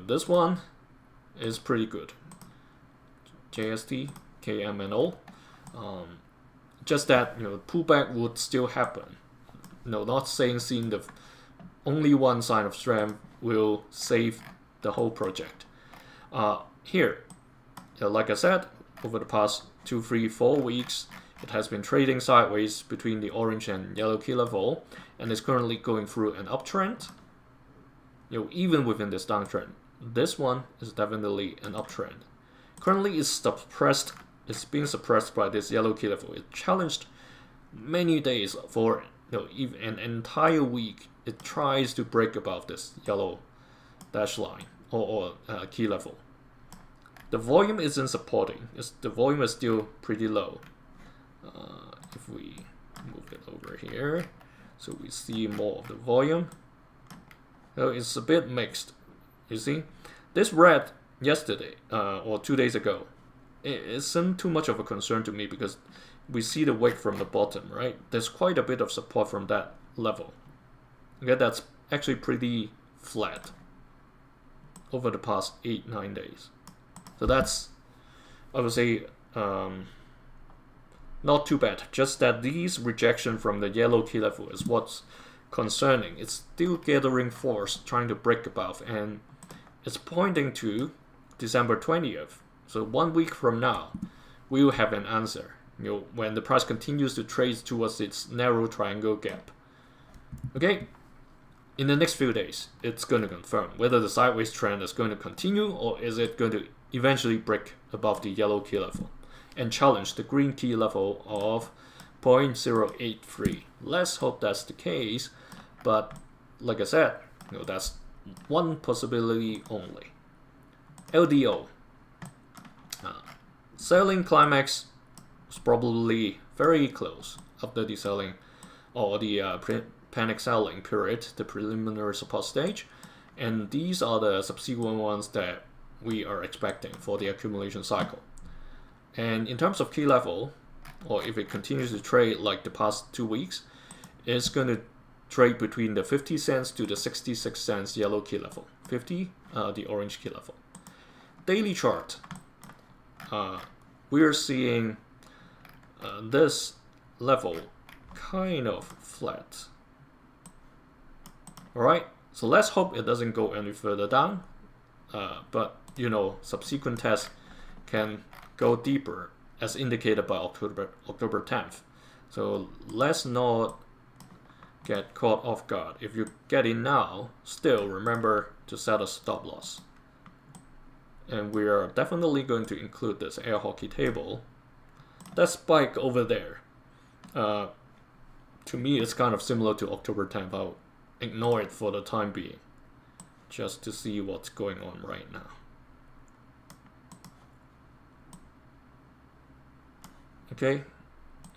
this one is pretty good. JST, KMNO. Just that pullback would still happen. Not saying seeing the only one sign of strength will save the whole project. Here, like I said, over the past 2, 3, 4 weeks, it has been trading sideways between the orange and yellow key level, and is currently going through an uptrend. Even within this downtrend, this one is definitely an uptrend. Currently, it's being suppressed by this yellow key level. It challenged many days for even an entire week. It tries to break above this yellow dash line or key level. The volume isn't supporting. The volume is still pretty low. If we move it over here, so we see more of the volume. So it's a bit mixed. You see, this red yesterday or 2 days ago, it isn't too much of a concern to me because we see the wick from the bottom, right? There's quite a bit of support from that level. Okay, that's actually pretty flat over the past 8, 9 days. So that's, I would say, not too bad. Just that these rejection from the yellow key level is what's concerning. It's still gathering force, trying to break above, and it's pointing to December 20th. So 1 week from now, we will have an answer. When the price continues to trade towards its narrow triangle gap. Okay, in the next few days, it's going to confirm whether the sideways trend is going to continue or is it going to eventually break above the yellow key level and challenge the green key level of 0.083. Let's hope that's the case, but like I said, that's one possibility only. LDO. Selling climax is probably very close after the selling or the panic selling period, the preliminary support stage, and these are the subsequent ones that we are expecting for the accumulation cycle. And in terms of key level, or if it continues to trade like the past 2 weeks, it's going to trade between the 50 cents to the 66 cents yellow key level. 50, the orange key level. Daily chart, we're seeing this level kind of flat. Alright, so let's hope it doesn't go any further down, but subsequent tests can go deeper as indicated by October 10th. So let's not get caught off guard. If you get in now, still remember to set a stop loss. And we are definitely going to include this air hockey table. That spike over there, to me it's kind of similar to October 10th. I'll ignore it for the time being, just to see what's going on right now. Okay,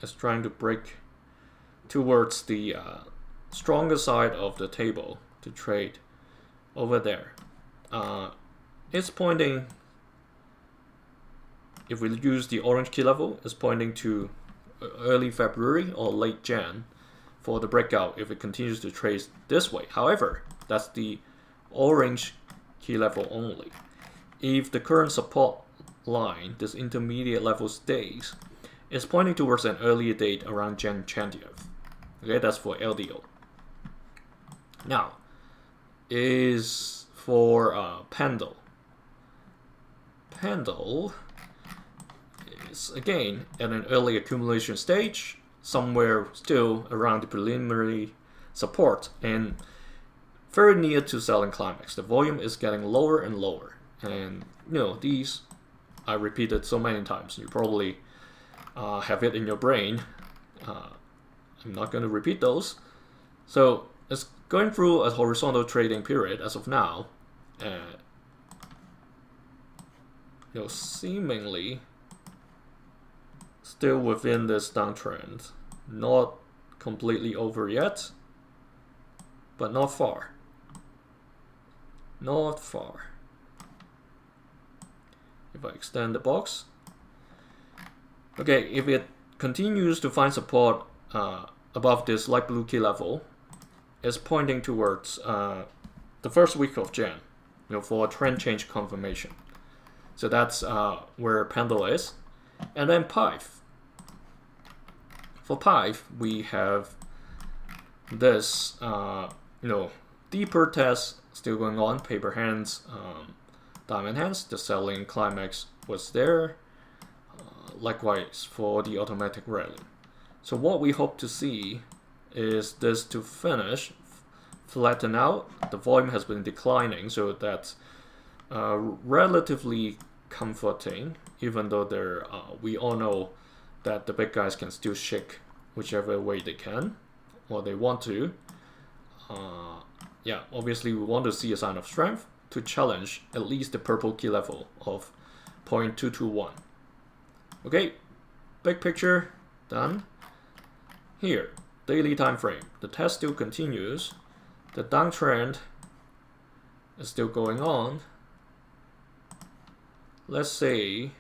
it's trying to break towards the stronger side of the table to trade over there. It's pointing, if we use the orange key level, it's pointing to early February or late Jan for the breakout if it continues to trade this way. However, that's the orange key level only. If the current support line, this intermediate level stays, it's pointing towards an earlier date around Jan 20th. Okay, that's for LDO. Now, is for PENDLE. PENDLE is again at an early accumulation stage, somewhere still around the preliminary support and very near to selling climax. The volume is getting lower and lower, and these I repeated so many times. You probably have it in your brain. I'm not going to repeat those. So it's going through a horizontal trading period as of now. Seemingly still within this downtrend, not completely over yet, but not far. Not far. If I extend the box, okay, if it continues to find support above this light blue key level, it's pointing towards the first week of Jan, for a trend change confirmation. So that's where PENDLE is. And then PYTH. For PYTH, we have this, deeper test still going on. Paper hands, diamond hands. The selling climax was there. Likewise for the automatic rally. So what we hope to see is this to finish, flatten out. The volume has been declining, so that's relatively comforting, even though we all know that the big guys can still shake whichever way they can or they want to. Yeah, obviously we want to see a sign of strength to challenge at least the purple key level of 0.221. Okay, big picture done. Here, daily time frame. The test still continues. The downtrend is still going on. Let's say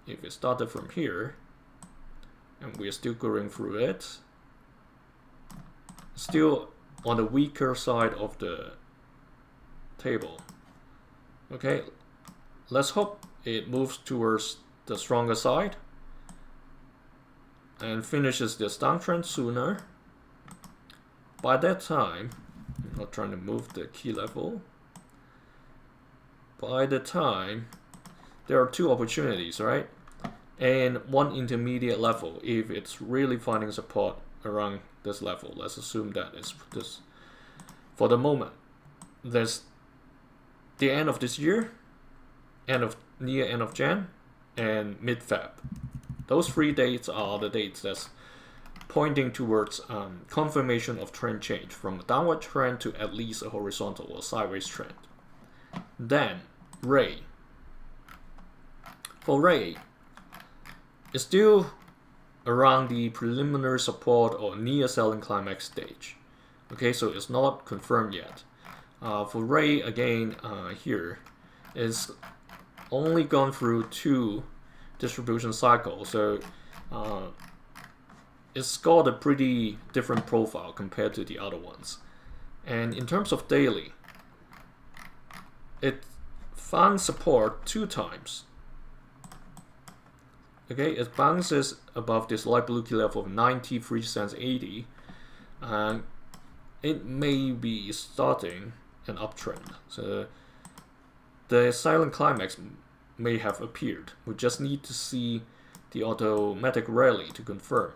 if it started from here and we're still going through it, still on the weaker side of the table. Okay, let's hope it moves towards the stronger side and finishes this downtrend sooner. By that time, I'm not trying to move the key level. By the time, there are two opportunities, right? And one intermediate level if it's really finding support around this level. Let's assume that it's this. For the moment, there's the end of this year, near end of Jan, and mid-Feb. Those 3 dates are the dates that's pointing towards confirmation of trend change from a downward trend to at least a horizontal or sideways trend. Then Ray. For Ray, it's still around the preliminary support or near selling climax stage. Okay, so it's not confirmed yet. For Ray, again, here is only gone through 2 distribution cycles, so it's got a pretty different profile compared to the other ones. And in terms of daily, it found support 2 times. Okay, it bounces above this light blue key level of 93 cents 80, and it may be starting an uptrend. So the silent climax may have appeared. We just need to see the automatic rally to confirm.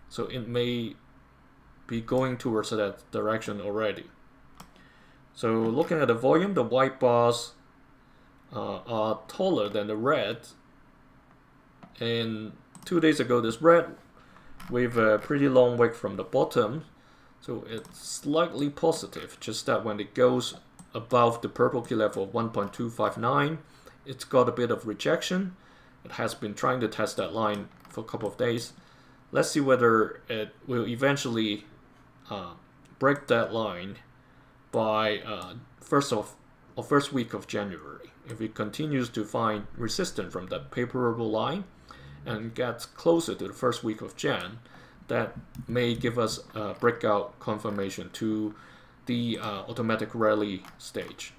So it may be going towards that direction already. So looking at the volume, the white bars are taller than the red. And 2 days ago, this red with a pretty long wick from the bottom. So it's slightly positive, just that when it goes above the purple key level of 1.259, it's got a bit of rejection. It has been trying to test that line for a couple of days. Let's see whether it will eventually break that line by first week of January. If it continues to find resistance from that favorable line and gets closer to the first week of Jan, that may give us a breakout confirmation to the automatic rally stage.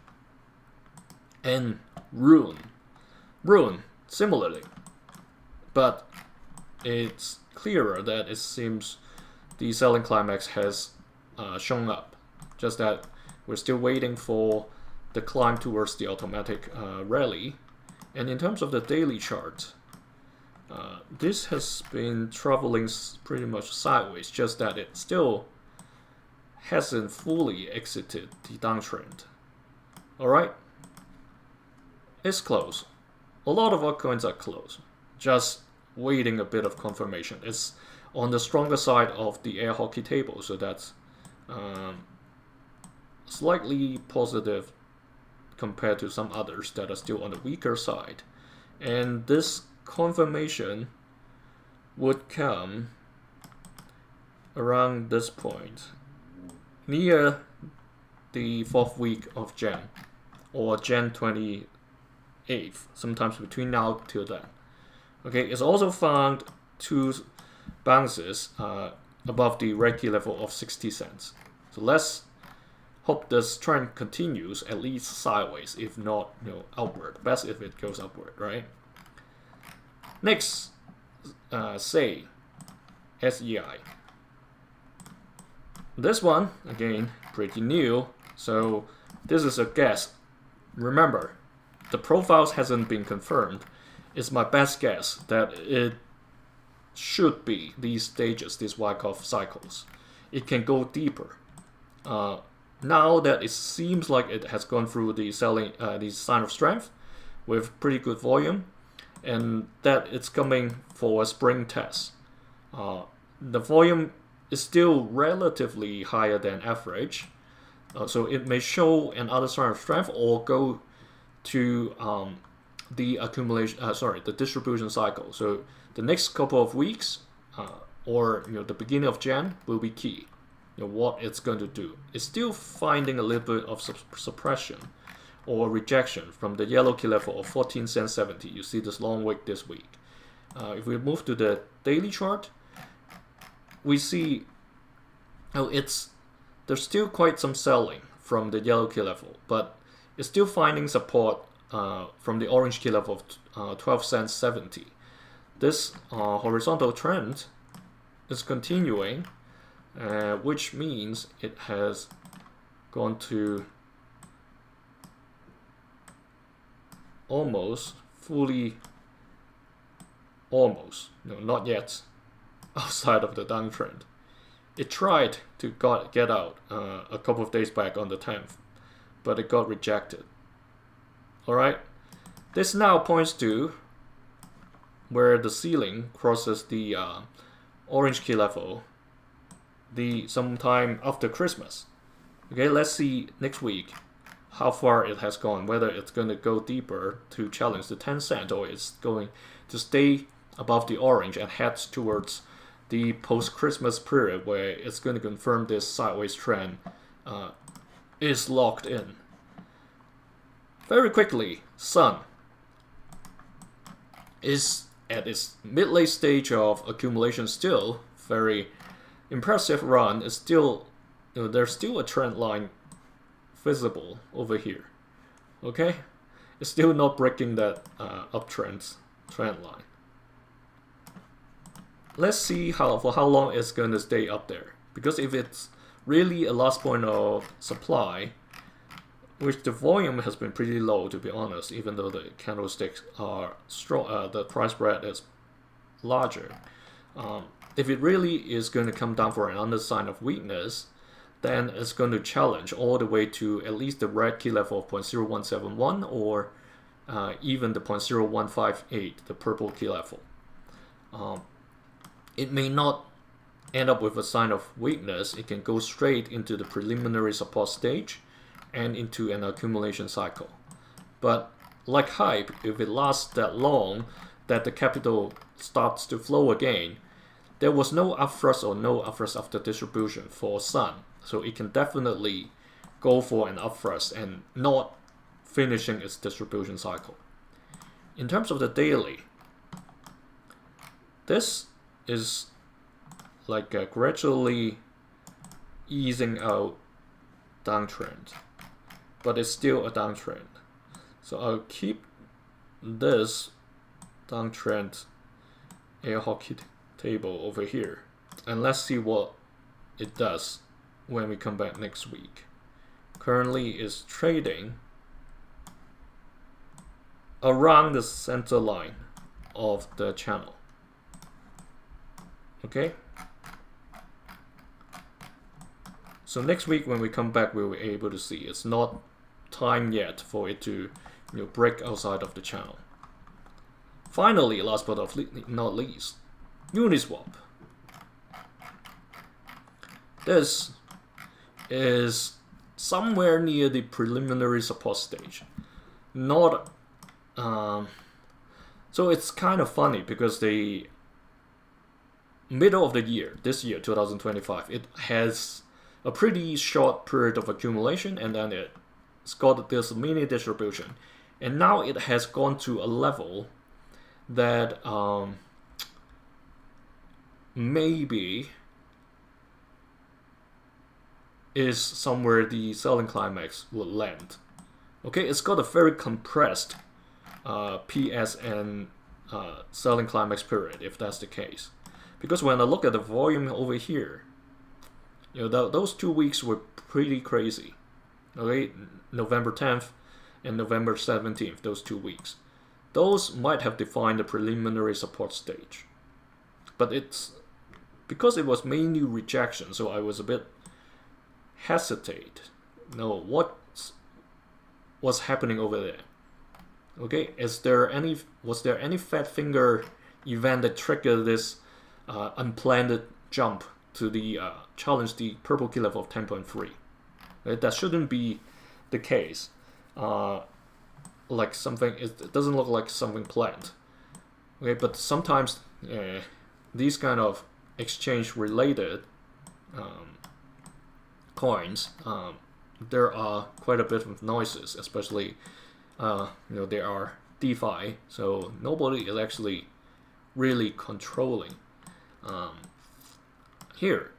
And RUNE, similarly, but it's clearer that it seems the selling climax has shown up, just that we're still waiting for the climb towards the automatic rally. And in terms of the daily chart, this has been traveling pretty much sideways, just that it still hasn't fully exited the downtrend. Alright, it's close. A lot of altcoins are close, just waiting a bit of confirmation. It's on the stronger side of the air hockey table, so that's slightly positive compared to some others that are still on the weaker side. And this confirmation would come around this point, near the 4th week of Jan, or Jan 28th, sometimes between now till then. Okay, it's also found 2 bounces above the red key level of 60 cents. So let's hope this trend continues, at least sideways, if not, upward. Best if it goes upward, right? Next, say SEI. This one, again, pretty new, so this is a guess. Remember, the profiles hasn't been confirmed. It's my best guess that it should be these stages, these Wyckoff cycles. It can go deeper. Now that it seems like it has gone through the sign of strength with pretty good volume, and that it's coming for a spring test. The volume is still relatively higher than average, so it may show another sign of strength or go to the accumulation, the distribution cycle. So the next couple of weeks, or the beginning of Jan, will be key. What it's going to do. It's still finding a little bit of suppression or rejection from the yellow key level of 14 cents 70. You see this long wick this week. If we move to the daily chart, we see there's still quite some selling from the yellow key level, but it's still finding support from the orange key level of 12 cents 70. This horizontal trend is continuing, which means it has gone to almost not yet outside of the downtrend. It tried to get out a couple of days back on the 10th, but it got rejected. Alright, this now points to where the ceiling crosses the orange key level sometime after Christmas. Okay, let's see next week how far it has gone, whether it's going to go deeper to challenge the 10 cent or it's going to stay above the orange and head towards the post-Christmas period where it's going to confirm this sideways trend is locked in. Very quickly, Sun is at its mid-late stage of accumulation still. Very impressive run. Is still, there's still a trend line visible over here. Okay, it's still not breaking that uptrend trend line. Let's see for how long it's going to stay up there. Because if it's really a last point of supply, which the volume has been pretty low, to be honest, even though the candlesticks are strong, the price spread is larger. If it really is going to come down for another sign of weakness, then it's going to challenge all the way to at least the red key level of 0.0171 or even the 0.0158, the purple key level. It may not end up with a sign of weakness. It can go straight into the preliminary support stage and into an accumulation cycle. But like hype, if it lasts that long, that the capital starts to flow again, there was no upthrust or no upthrust after distribution for Sun. So it can definitely go for an upthrust and not finishing its distribution cycle. In terms of the daily, this is like a gradually easing out downtrend, but it's still a downtrend. So I'll keep this downtrend air hockey table over here, and let's see what it does when we come back next week. Currently is trading around the center line of the channel. Okay, so next week when we come back, we'll be able to see it's not time yet for it to break outside of the channel. Finally, last but not least, Uniswap. This is somewhere near the preliminary support stage. Not so it's kind of funny because middle of the year, this year, 2025, it has a pretty short period of accumulation, and then it's got this mini distribution. And now it has gone to a level that maybe is somewhere the selling climax will land. Okay, it's got a very compressed PS and selling climax period, if that's the case. Because when I look at the volume over here, you know, those 2 weeks were pretty crazy. Okay, November 10th and November 17th, those 2 weeks. Those might have defined the preliminary support stage. But it's because it was mainly rejection, so I was a bit hesitate. No, what's happening over there? Okay, was there any fat finger event that triggered this unplanned jump to the challenge the purple key level of 10.3? Right? That shouldn't be the case. Like something, it doesn't look like something planned. Okay, but sometimes these kind of exchange-related coins, there are quite a bit of noises, especially you know, there are DeFi, so nobody is actually really controlling. Here,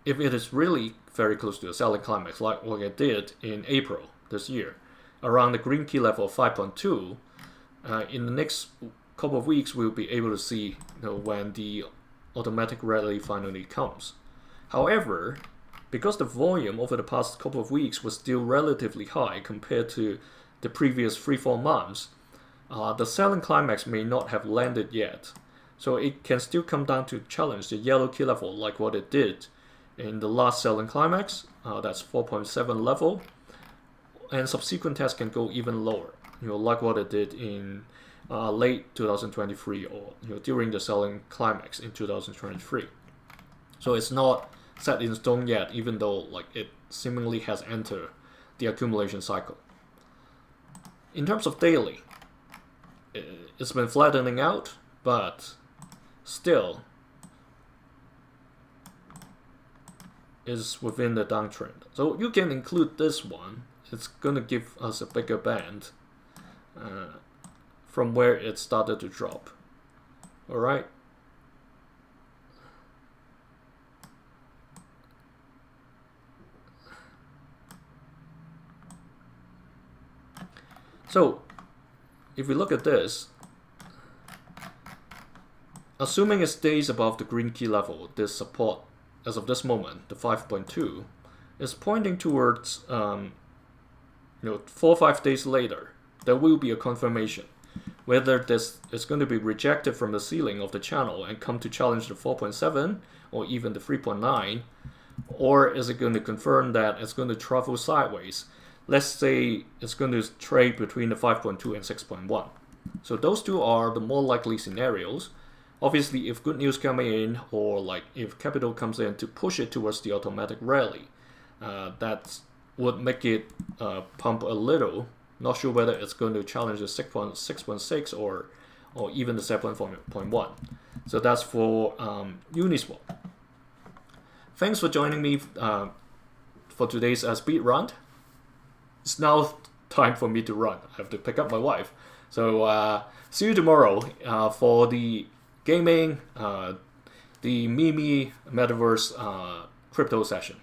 if it is really very close to the selling climax, like what it did in April this year, around the green key level of 5.2, in the next couple of weeks we'll be able to see, you know, when the automatic rally finally comes. However, because the volume over the past couple of weeks was still relatively high compared to the previous 3-4 months, the selling climax may not have landed yet. So it can still come down to challenge the yellow key level like what it did in the last selling climax, that's 4.7 level, and subsequent tests can go even lower, you know, like what it did in late 2023 or, you know, during the selling climax in 2023. So it's not set in stone yet, even though like it seemingly has entered the accumulation cycle. In terms of daily, it's been flattening out, but still is within the downtrend. So you can include this one. It's gonna give us a bigger band from where it started to drop. All right. So if we look at this, assuming it stays above the green key level, this support, as of this moment, the 5.2, is pointing towards, you know, 4 or 5 days later, there will be a confirmation whether this is going to be rejected from the ceiling of the channel and come to challenge the 4.7 or even the 3.9, or is it going to confirm that it's going to travel sideways. Let's say it's going to trade between the 5.2 and 6.1. So those two are the more likely scenarios. Obviously, if good news coming in, or like if capital comes in to push it towards the automatic rally, that would make it pump a little. Not sure whether it's going to challenge the 6.6 or even the 7.1. So that's for Uniswap. Thanks for joining me for today's speed run. It's now time for me to run. I have to pick up my wife. So see you tomorrow for the gaming, the Mimi Metaverse crypto session.